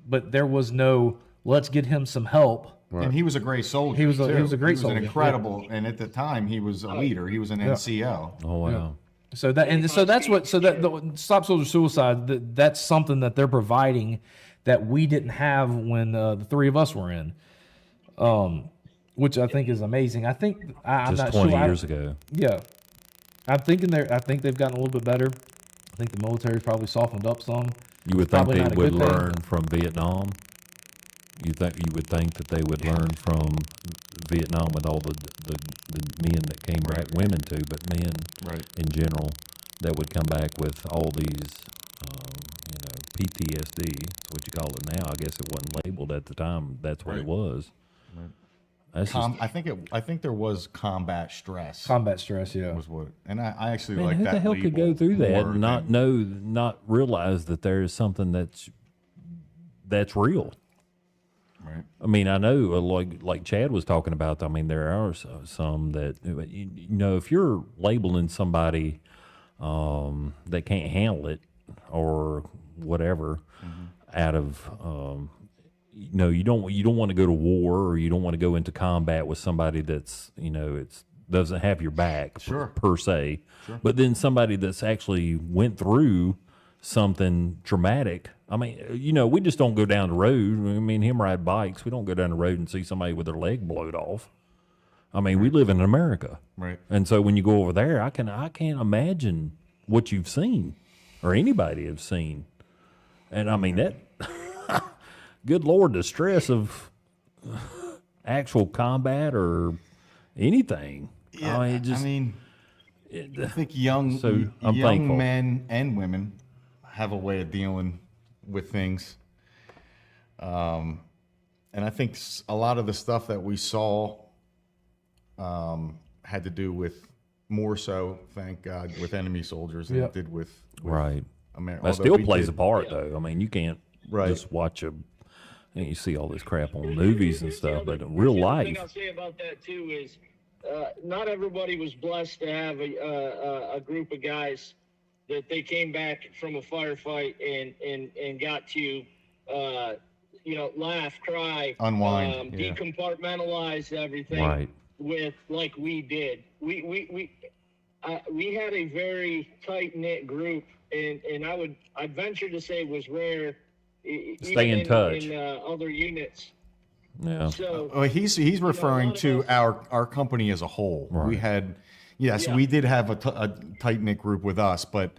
but there was no let's get him some help. And he was a great soldier. He was a great He was soldier. an incredible, and at the time he was a leader. He was an NCO. Oh wow. So that's what the Stop Soldier Suicide, that's something that they're providing that we didn't have when the three of us were in, which I think is amazing. I think I'm Just not 20 sure. years ago. Yeah, I think they've gotten a little bit better. I think the military's probably softened up some. You would think Probably they not a would good thing. learn from Vietnam. You would think that they would learn from Vietnam with all the men that came back, women too, but men in general that would come back with all these, PTSD. That's what you call it now. I guess it wasn't labeled at the time. That's what it was. That's just, I think there was combat stress. Combat stress, yeah. Was what, and I actually man, like who that. the hell could go label through that more and not than- not realize that there is something that's real. Right. I mean, I know, like Chad was talking about. I mean, there are some that if you're labeling somebody that can't handle it or whatever, out of you don't want to go to war, or you don't want to go into combat with somebody that's doesn't have your back per se, but then somebody that's actually went through something traumatic. I mean, we just don't go down the road. I mean, him ride bikes. We don't go down the road and see somebody with their leg blowed off. I mean, we live in America, Right. and so when you go over there, I can't imagine what you've seen or anybody have seen. And I mean that. Good Lord, the stress of actual combat or anything. Yeah, I think young I'm thankful. men and women have a way of dealing with things. And I think a lot of the stuff that we saw had to do with more so, thank God, with enemy soldiers than it did with Right. America. That still plays a part, though. I mean, you can't Right. just watch you see all this crap on movies and stuff, but in real The life, thing I'll say about that too is not everybody was blessed to have a group of guys that they came back from a firefight and got to laugh, cry, Unwind, yeah. decompartmentalize everything Right. with like we did. We had a very tight knit group, and I'd venture to say was rare. Stay in touch. in other units. yeah. So Well, he's referring to our company as a whole. Right. We had, yes, Yeah. we did have a tight knit group with us, but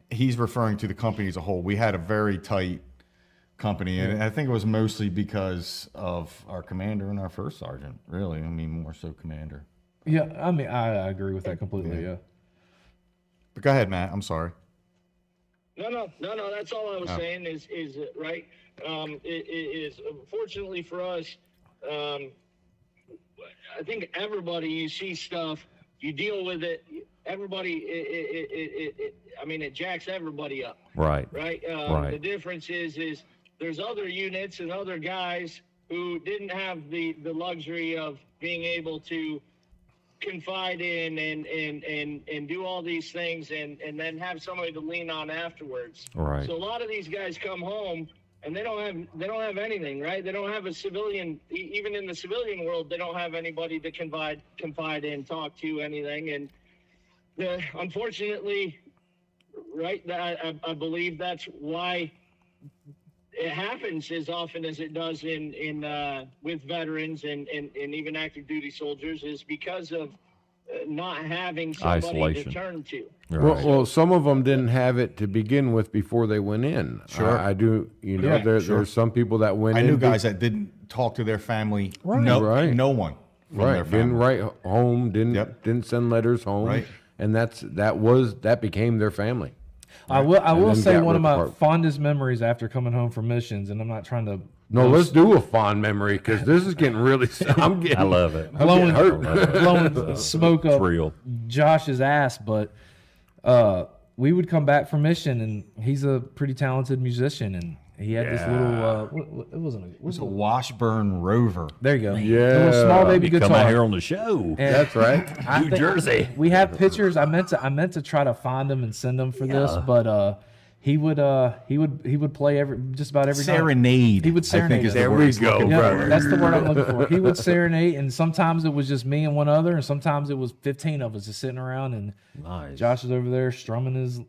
he's referring to the company as a whole. We had a very tight company, and I think it was mostly because of our commander and our first sergeant. Really, I mean, more so commander. Yeah, I mean, I agree with that completely. Yeah. But go ahead, Matt. I'm sorry. No. That's all I was saying is right. It is fortunately for us. I think everybody, you see stuff, you deal with it. Everybody, it jacks everybody up. Right. Right. Right. The difference is there's other units and other guys who didn't have the luxury of being able to confide in and do all these things and then have somebody to lean on afterwards. Right. So a lot of these guys come home and they don't have anything, right? They don't have a civilian, even in the civilian world, they don't have anybody to confide in, talk to, anything. And unfortunately, right, I believe that's why it happens as often as it does in with veterans and even active duty soldiers, is because of not having somebody Isolation. to turn to. Right. Well, some of them didn't have it to begin with before they went in. Sure. I do. Yeah, There's some people that went I in. knew guys that didn't talk to their family. No, Right. no one from their Right. Didn't family. write home. Yep. Didn't send letters home. Right. And that became their family. I will then say got one of my ripped apart. fondest memories after coming home from missions, and I'm not trying to No, let's do a fond memory because this is getting really. I'm getting. I love it. blowing, I love it. blowing smoke It's up real. Josh's ass, but we would come back from mission, and he's a pretty talented musician, and he had this little it wasn't It was a Washburn Rover. there you go, Yeah. little small baby You come out here guitar. on the show. And That's right. I New think Jersey. we have pictures. I meant to try to find them and send them for this, but he would play just about every night. Serenade. He would I think serenade is us. the There word we he's go, looking Yeah, brother. for. that's the word I'm looking for. He would serenade, and sometimes it was just me and one other, and sometimes it was 15 of us just sitting around, and Nice. Josh is over there strumming his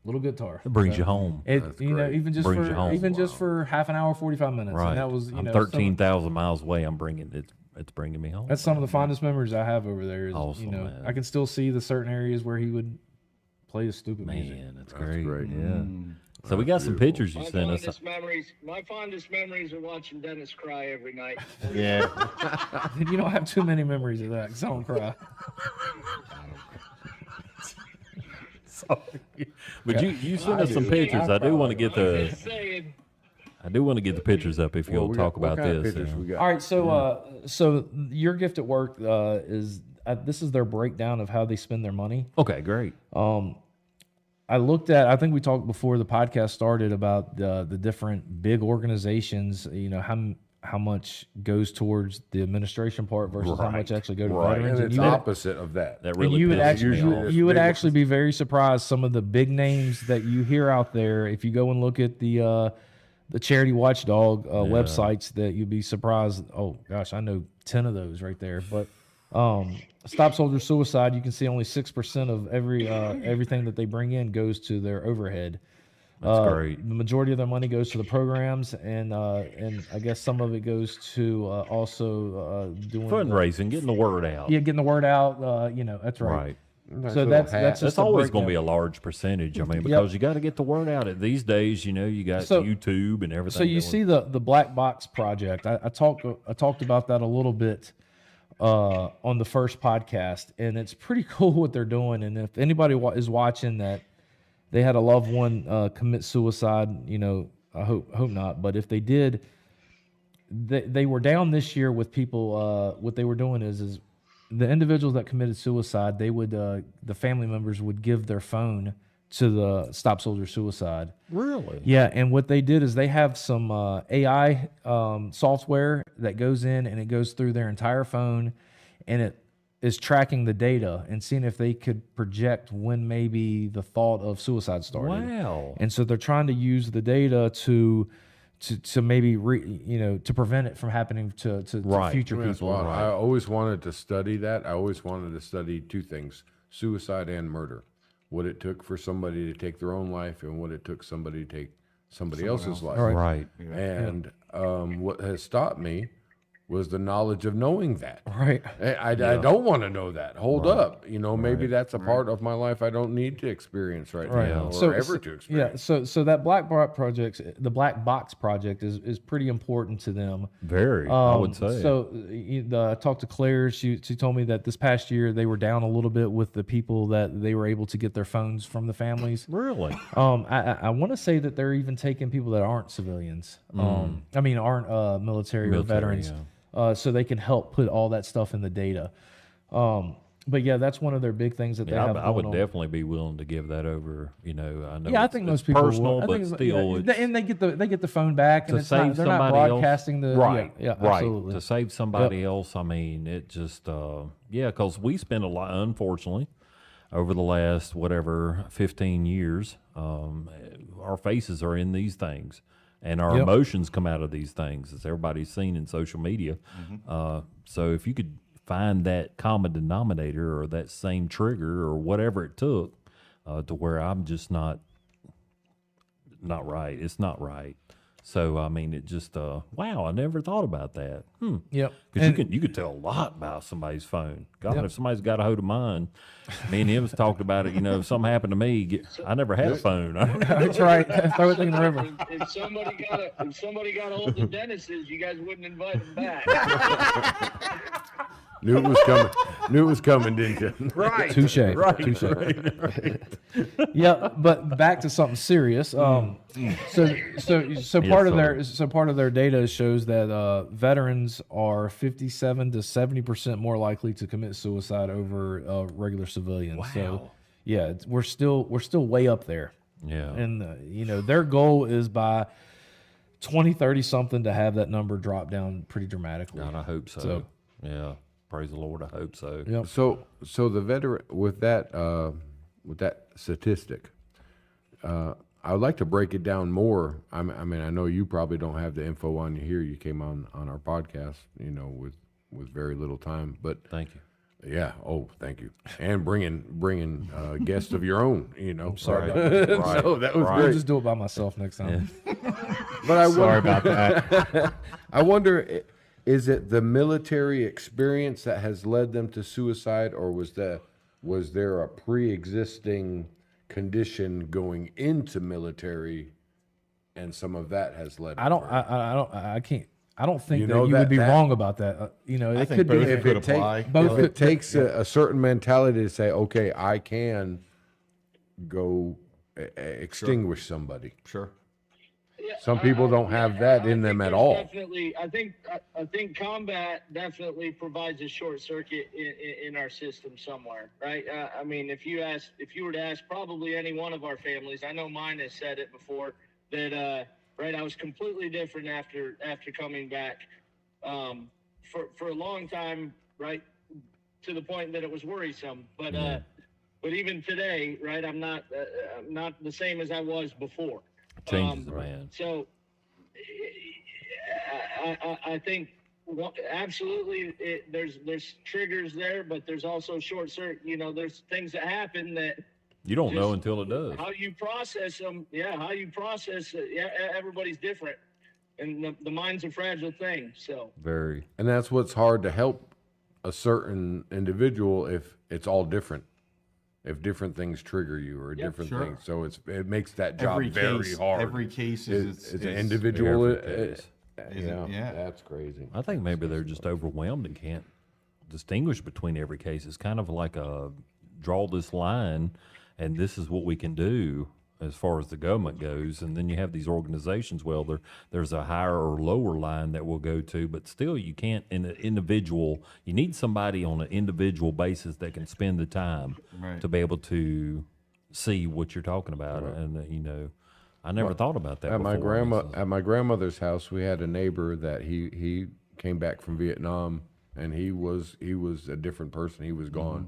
little guitar. It brings you home. It even just Brings you home. just for half an hour, 45 minutes, Right. and that was I'm 13,000 miles away. It's bringing me home. That's some of the fondest memories I have over there. Is, Awesome, man. I can still see the certain areas where he would play his stupid music. Man, that's great. great. Yeah. So we got some pictures you sent us. My fondest memories are watching Dennis cry every night. Yeah. You don't have too many memories of that, 'cause I don't cry. But you sent us some pictures. I do want to get Just saying. the pictures up if you'll talk about this. We got? All right, so your gift at work is this is their breakdown of how they spend their money. Okay, great. I think we talked before the podcast started about the different big organizations, how much goes towards the administration part versus how much actually go to veterans. And it's you would- opposite of that. That and really you would pisses actually me off. you would actually be very surprised some of the big names that you hear out there. If you go and look at the charity watchdog websites, that you'd be surprised. Oh gosh, I know 10 of those right there. But Stop Soldier Suicide, you can see only 6% of everything that they bring in goes to their overhead. That's great. The majority of their money goes to the programs, and I guess some of it goes to also doing Fundraising, getting the word out. getting the word out. That's right. Right. So that's just That's a always going to be breakdown. a large percentage. I mean, because you got to get the word out. These days, you got So- YouTube and everything. So you see the Black Box Project. I talked about that a little bit on the first podcast, and it's pretty cool what they're doing. And if anybody is watching that, they had a loved one commit suicide. I hope not. But if they did, they were down this year with people. What they were doing is the individuals that committed suicide, they would the family members would give their phone to the Stop Soldier Suicide. really. Yeah, and what they did is they have some AI software that goes in and it goes through their entire phone, and it is tracking the data and seeing if they could project when maybe the thought of suicide started. Wow. And so they're trying to use the data to maybe to prevent it from happening to Right. future That's people. why I always wanted to study that. I always wanted to study two things: suicide and murder. What it took for somebody to take their own life, and what it took somebody to take somebody else's life. Right. And what has stopped me was the knowledge of knowing that. Right. I don't want to know that. Hold up. Maybe that's a part of my life I don't need to experience right now or ever to experience. Yeah. So that the black box project is pretty important to them. Very, I would say. So I talked to Claire. She told me that this past year they were down a little bit with the people that they were able to get their phones from the families. Really? I want to say that they're even taking people that aren't civilians. Aren't military or veterans. Yeah. So they can help put all that stuff in the data. But yeah, that's one of their big things that they have. I would definitely be willing to give that over. I know. Yeah, I think most people personal, would. but still, and they get the phone back, and they're not broadcasting the right. Yeah, right. absolutely. To save somebody else, I mean, it just because we spend a lot, unfortunately, over the last 15 years, our faces are in these things. And our emotions come out of these things, as everybody's seen in social media. So if you could find that common denominator or that same trigger or whatever it took to where I'm just not right. It's not right. So I mean, it just wow, I never thought about that. Yep. Because you could tell a lot about somebody's phone. God, if somebody's got a hold of mine, me and him's talked about it. If something happened to me, I never had a phone. That's right. Throw it in the river. If somebody got a hold of Dennis's, you guys wouldn't invite him back. Knew it was coming. Knew it was coming, didn't you? Right. Touche. Right. Touche. Right. Yeah, but back to something serious. So part of their data shows that veterans are 57 to 70% more likely to commit suicide over regular civilians. Wow. So yeah, we're still way up there. Yeah. And their goal is by 2030 something to have that number drop down pretty dramatically. God, I hope so. Yeah. Praise the Lord. I hope so. Yep. So the veteran with that statistic, I would like to break it down more. I mean, I know you probably don't have the info on you here. You came on our podcast, with very little time, but Thank you. yeah. Oh, thank you. And bringing guests of your own. Sorry Right. about that. Right. So that was Right. I'll just do it by myself next time. But Sorry about that. I wonder, is it the military experience that has led them to suicide, or was there a pre-existing condition going into military, and some of that has led? I don't think You that know you that- would be that- wrong about that. It think could be both If could it, take, apply. Both if it takes a certain mentality to say, okay, I can go extinguish somebody. Sure. Yeah, Some people don't have that in them think at there's all. Definitely, I think combat definitely provides a short circuit in our system somewhere, right? I mean, if you were to ask probably any one of our families, I know mine has said it before that right, I was completely different after coming back for a long time, right, to the point that it was worrisome, but even today, right, I'm not the same as I was before. Changes the man. So I think absolutely there's triggers there, but there's also short circuit. There's things that happen that You don't know until it does. how you process them. Yeah, how you process it. Yeah, everybody's different, and the mind's a fragile thing. So Very. And that's what's hard to help a certain individual if it's all different. If different things trigger you or different sure. things. So it makes that job very hard. Every case is It's an individual. Every case. Yeah. That's crazy. I think maybe they're just overwhelmed and can't distinguish between every case. It's kind of like draw this line, and this is what we can do as far as the government goes. And then you have these organizations. Well, there's a higher or lower line that we'll go to, but still you can't in an individual. You need somebody on an individual basis that can spend the time Right. to be able to see what you're talking about. And I never thought about that. At my before. at my grandmother's house, we had a neighbor that he came back from Vietnam, and he was a different person. He was gone,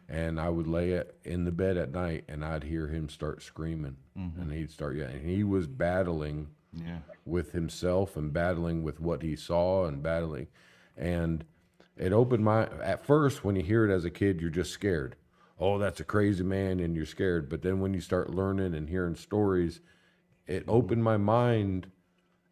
and I would lay in the bed at night, and I'd hear him start screaming, and he'd start yelling. And he was battling with himself and battling with what he saw and battling, and it opened my. At first, when you hear it as a kid, you're just scared. Oh, that's a crazy man, and you're scared. But then when you start learning and hearing stories, it opened my mind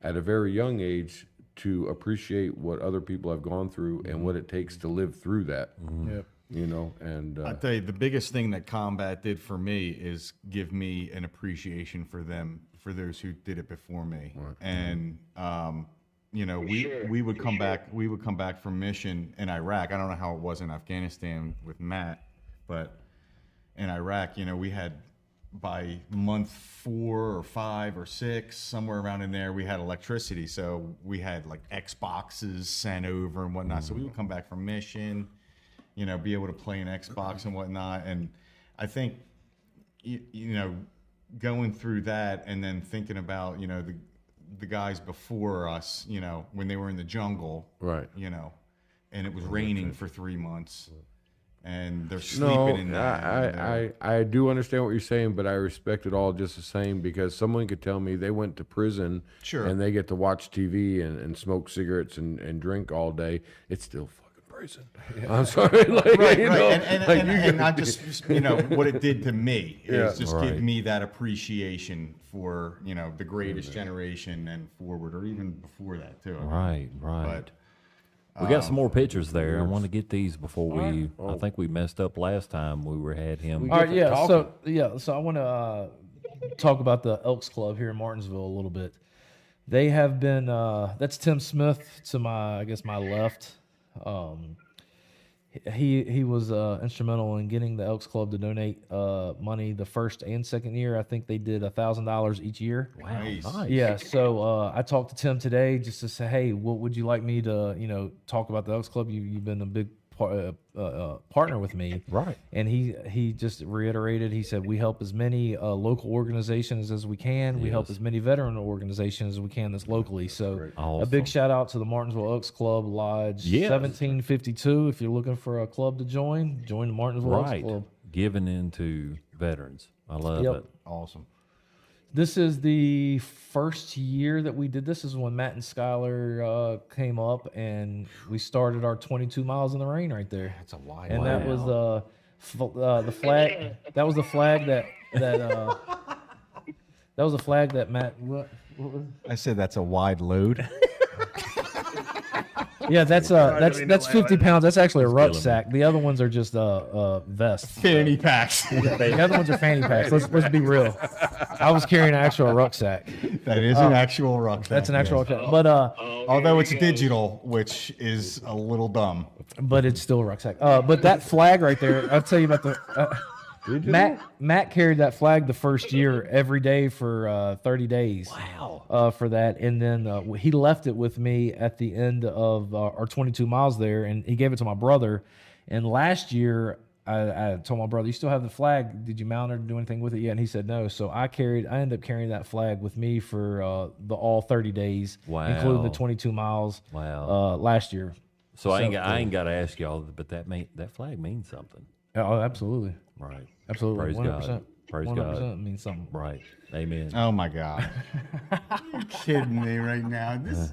at a very young age to appreciate what other people have gone through and what it takes to live through that. Yep. You know, and I tell you, the biggest thing that combat did for me is give me an appreciation for them, for those who did it before me. And you know, we would come back. We would come back from mission in Iraq. I don't know how it was in Afghanistan with Matt, but in Iraq, you know, we had by month 4 or 5 or 6, somewhere around in there, we had electricity. So we had like Xboxes sent over and whatnot. So we would come back from mission, you know, be able to play an Xbox and whatnot. And I think, you know, going through that and then thinking about, you know, the guys before us, you know, when they were in the jungle, Right. you know, and it was raining for 3 months and they're sleeping in there. I do understand what you're saying, but I respect it all just the same, because someone could tell me they went to prison Sure. and they get to watch TV and smoke cigarettes and drink all day. It's still fucking prison. I'm sorry. Like, Right, you right. know, And I just, you know, what it did to me is Yeah. just Right. give me that appreciation for, you know, the greatest generation and forward, or even before that too. Right. But We got some more pictures there. I want to get these before we. I think we messed up last time. had him. All right, yeah. So I want to talk about the Elks Club here in Martinsville a little bit. They have been. That's Tim Smith to my left. He was instrumental in getting the Elks Club to donate money the first and second year. I think they did $1,000 each year. Wow, Nice. Yeah, so I talked to Tim today just to say, hey, what would you like me to, talk about the Elks Club? You've been a big partner with me, Right. And he just reiterated. He said we help as many local organizations as we can. We help Yes. as many veteran organizations as we can that's locally. So a Awesome. big shout out to the Martinsville Elks Club Lodge Yes. 1752. If you're looking for a club to join the Martinsville Elks Right. Club. Giving into veterans. I love Yep. it. awesome. This is the first year that we did this. This is when Matt and Skylar came up, and we started our 22 miles in the rain right there. That's a wide. And that was the flag. That was the flag that was the flag that Matt. What was it? I said that's a wide load. Yeah, that's 50 pounds. That's actually a rucksack. The other ones are just vests. Fanny packs. The other ones are fanny packs. Let's be real. I was carrying an actual rucksack. That is an actual rucksack. That's an actual yes. rucksack. But Although it's digital, which is a little dumb. but it's still a rucksack. But that flag right there, I'll tell you about the. Matt carried that flag the first year every day for 30 days. Wow. For that, and then he left it with me at the end of our 22 miles there, and he gave it to my brother. And last year, I told my brother, "You still have the flag? Did you mount it or do anything with it yet?" And he said no. So I ended up carrying that flag with me for the all 30 days, Wow. including the 22 miles. Wow. Last year. So I ain't got to ask y'all, but that flag means something. Oh, absolutely. Right. Absolutely. Praise 100%. God. Praise 100% God. means something. Right. Amen. Oh my God! You're kidding me right now. This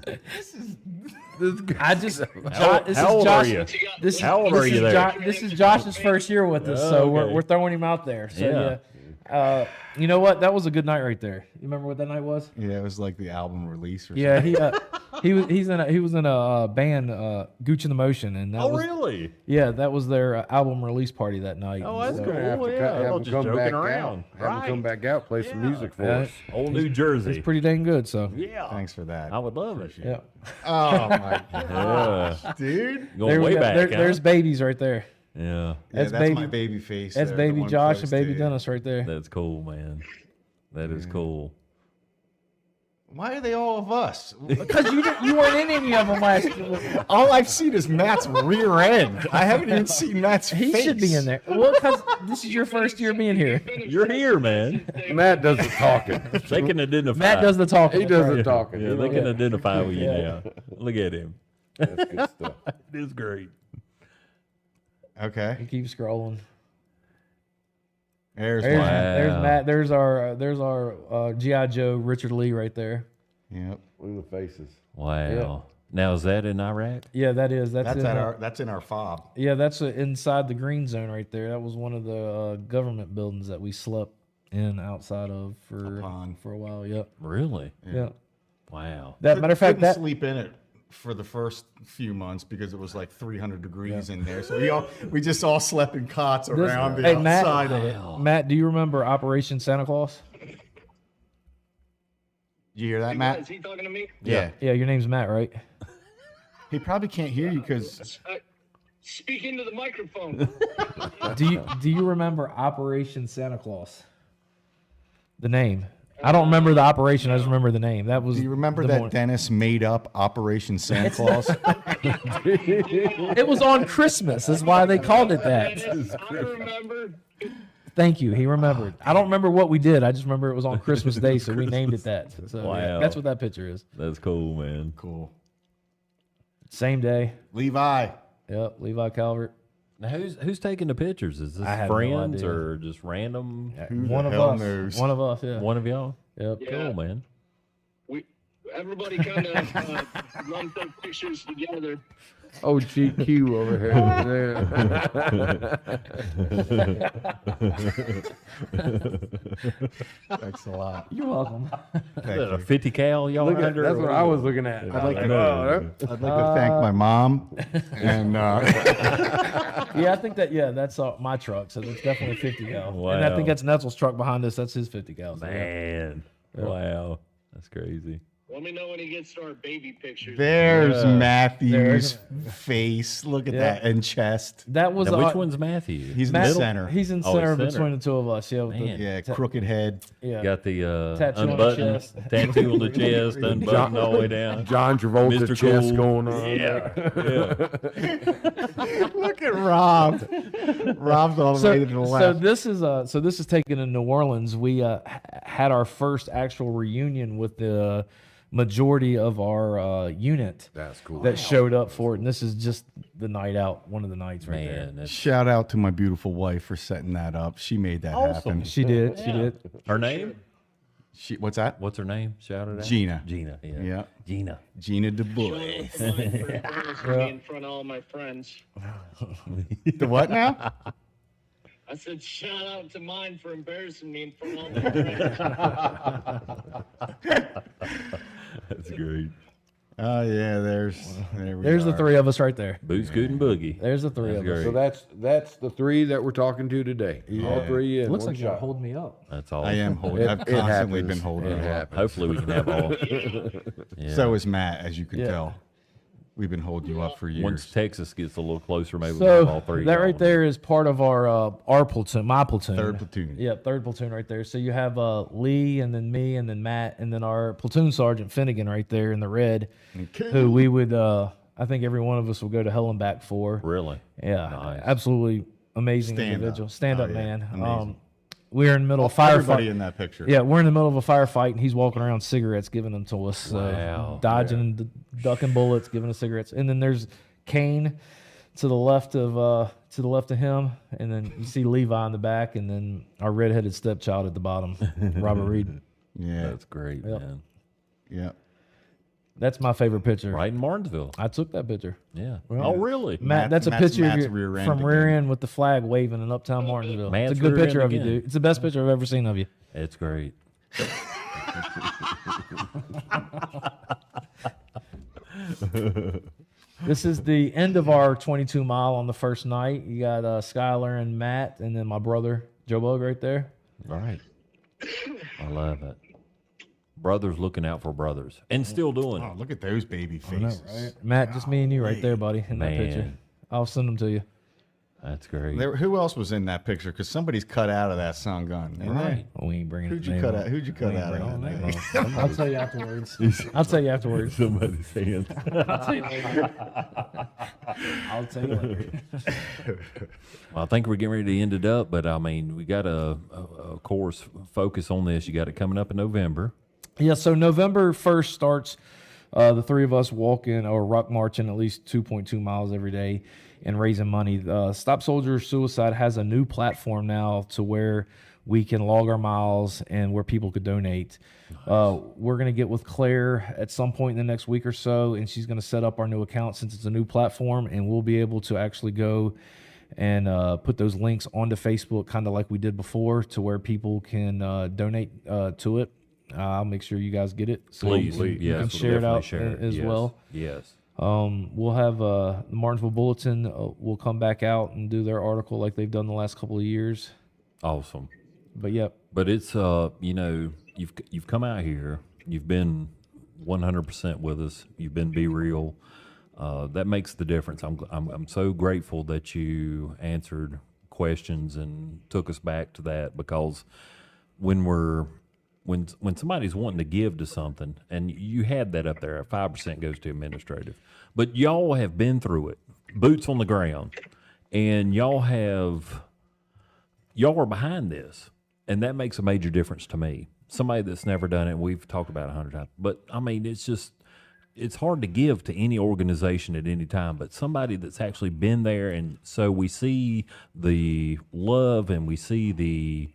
I just. How old are you? This, How old are you there? This is Josh's first year with us, so Okay. we're throwing him out there. So Yeah. yeah. You know what? That was a good night right there. You remember what that night was? Yeah, it was like the album release or Yeah, something. he was in a band, Gooch in the Motion, and that Oh, was really? yeah, that was their album release party that night. Oh, that's So- cool. have to Yeah, have I them was just come joking back around. out. Have them come back out, play some music for Yeah. us. Old New Jersey. It's pretty dang good. So Yeah. Thanks for that. I would love it. yeah, Oh my Yeah. God, dude. Going There we way go. back. There- huh? there's babies right there. Yeah. Yeah, That's that's baby- my baby face. That's there, baby the one Josh close and baby to you. Dennis right there. That's cool, man. That is cool. Why are they all of us? Because you weren't in any of them last year. All I've seen is Matt's rear end. I haven't even seen Matt's He face. should be in there. Well, because this is your first year being here. You're here, man. Matt does the talking. They can identify. Matt does the talking. He does the talking. Yeah, they can identify with you now. Look at him. That's good stuff. It is great. Okay. Keep scrolling. There's There's, Matt. there's Matt. There's our GI Joe Richard Lee right there. Yep. Look at the faces. Wow. Now, is that in Iraq? Yeah, that is. That's in, That's in our fob. yeah, that's inside the green zone right there. That was one of the government buildings that we slept in outside of for Upon. a while. Yep. Really? Yeah. Wow. That matter of fact, Couldn't that sleep in it for the first few months because it was like 300 degrees in there. So we just all slept in cots around the outside of it. Matt, do you remember Operation Santa Claus? Did you hear that, Is Matt? he talking to me? Yeah. Yeah, your name's Matt, right? He probably can't hear you because Speak into the microphone. Do you remember Operation Santa Claus? The name. I don't remember the operation. I just remember the name. That was. do you remember the that morning. Dennis made up Operation Santa Claus? It was on Christmas. That's why they called it that. I remember. Thank you. He remembered. I don't remember what we did. I just remember it was on Christmas Day, so we named it that. So Wow. that's what that picture is. That's cool, man. Cool. Same day. Levi. Yep. Levi Calvert. Now, who's taking the pictures? Is this I have no friends idea. or just random? One of hell us. knows? One of us. Yeah. One of y'all? Yep. Yeah. Cool, man. Everybody kind of lumped their pictures together. Oh, GQ over here. Thanks a lot. You're welcome. Thank Is that a you. 50 cal y'all Look at, under? that's what I was looking at. I'd like I to, know. I'd like to thank my mom and Yeah, I think that. Yeah, that's my truck. So that's definitely 50 cal. And I Wow. think that's Netzel's truck behind us. That's his 50 cal. So, yeah. Man. Wow. That's crazy. Let me know when he gets to our baby pictures. there's Matthew's There's- face. Look at Yeah. that and chest. That was Now, which one's Matthew? He's in the Matt- center. He's in Oh, center center. between the two of us. Yeah. With Man. the, Yeah, crooked head. yeah. Got the Tattoo on the unbuttoned chest. tattoo on the chest, unbuttoned all the way down. John Travolta Mr. chest Cool. going on. Yeah. Look at Rob. Rob's all the way to the So left. this is taken in New Orleans. We had our first actual reunion with the majority of our unit That's cool. that showed up for it, and this is just the night out, one of the nights right there. Man, that's Shout out to my beautiful wife for setting that up. She made that happen. She did. She did. her name. What's that? What's her name? Shout it out. Gina. Gina. Yeah. Yeah. Gina. Gina Dubois. For embarrassing me in front of all my friends. The what now? I said, shout out to mine for embarrassing me in front of all my friends. That's great. Oh yeah, there we There's are. the three of us right there. Boot, scoot, and boogie. There's the three of us. great. So that's the three that we're talking to today. All three in Looks one like you're shot. holding me up. That's all. I am holding. I've constantly happens. been holding It it up. happens. Hopefully, we can have all. Yeah. So is Matt, as you can Yeah. tell. We've been holding you up for years. Once Texas gets a little closer, maybe we'll have all So three. that right going. there is part of our platoon, my platoon. Third platoon. Yeah, third platoon right there. So you have Lee, and then me, and then Matt, and then our platoon sergeant Finnegan right there in the red, who we would, I think every one of us will go to hell and back for. Really? Yeah, Nice. absolutely amazing Stand individual. up. Stand Oh, up, yeah. man. Amazing. We're in the middle of a Everybody firefight. in that picture. Yeah, we're in the middle of a firefight, and he's walking around cigarettes, giving them to us. So Wow. dodging and ducking bullets, giving us cigarettes. And then there's Kane to the left of him, and then you see Levi in the back, and then our redheaded stepchild at the bottom, Robert Reed. Yeah. That's great, Yep. man. Yeah. That's my favorite picture. Right in Martinsville. I took that picture. Yeah. Oh, really? Matt, that's a Matt's picture of you rear end from rear again. end with the flag waving in Uptown Martinsville. Matt's it's a good rear picture end of you, again. dude. It's the best picture I've ever seen of you. It's great. This is the end of our 22 mile on the first night. You got Skylar and Matt, and then my brother Joe Bug right there. All right. I love it. Brothers looking out for brothers and still doing Oh, it. look at those baby faces. Matt, just me and you right there, buddy, in that Man. picture. I'll send them to you. That's great. Who else was in that picture? Because somebody's cut out of that sun gun. ain't they? Right. We ain't bringing Who'd his you name cut up. out? Who'd you cut out of bringing that? his name up. I'll tell you afterwards. I'll tell you afterwards. Somebody's saying. I'll tell you later. I'll tell you later. Well, I think we're getting ready to end it up, but I mean, we got to, of course, focus on this. You got it coming up in November. Yeah, so November 1st starts the three of us walking or ruck marching at least 2.2 miles every day and raising money. Stop Soldier Suicide has a new platform now to where we can log our miles and where people could donate. We're going to get with Claire at some point in the next week or so, and she's going to set up our new account since it's a new platform, and we'll be able to actually go and put those links onto Facebook, kind of like we did before, to where people can donate to it. I'll make sure you guys get it. So Please. you Yes, can we'll share it definitely out share it. as Yes. well. Yes. We'll have the Martinsville Bulletin will come back out and do their article like they've done the last couple of years. Awesome. But yep. But it's you know, you've come out here, you've been 100% with us, you've been Be Real. That makes the difference. I'm so grateful that you answered questions and took us back to that, because when somebody's wanting to give to something, and you had that up there, 5% goes to administrative, but y'all have been through it, boots on the ground, and y'all are behind this, and that makes a major difference to me. Somebody that's never done it, we've talked about it 100 times, but I mean, it's hard to give to any organization at any time, but somebody that's actually been there. And so we see the love and we see the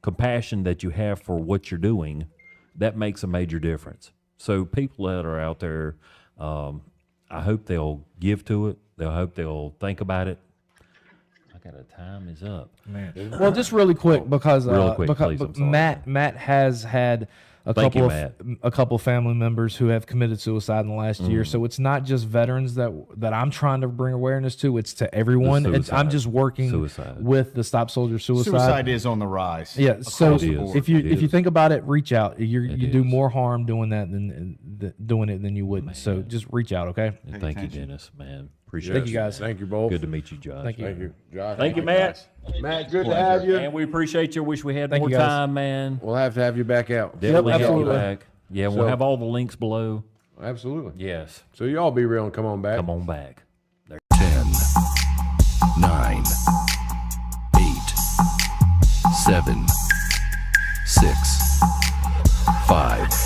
compassion that you have for what you're doing. That makes a major difference. So people that are out there, I hope they'll give to it. I hope they'll think about it. I got time is up. Man. Well, just really quick, because please, I'm sorry. Matt has had a couple family members who have committed suicide in the last year. So it's not just veterans that I'm trying to bring awareness to. It's to everyone. I'm just working with the Stop Soldier Suicide. Suicide is on the rise. Yeah. So if you is. think about it, reach out. You do more harm doing that than doing it than you would. Man. So just reach out, okay? And thank you, Dennis, man. Appreciate Thank it. you, guys. Thank you both. Good to meet you, Josh. Thank you. Thank you, Josh. Thank you, Matt. Matt, good to have you. And we appreciate you. Wish we had Thank more you, guys. time, man. We'll have to have you back out. Definitely have you absolutely. back. Yeah, we'll So- have all the links below. Absolutely. Yes. So you all be real and come on back. Come on back. 10, 9, 8, 7, 6, 5,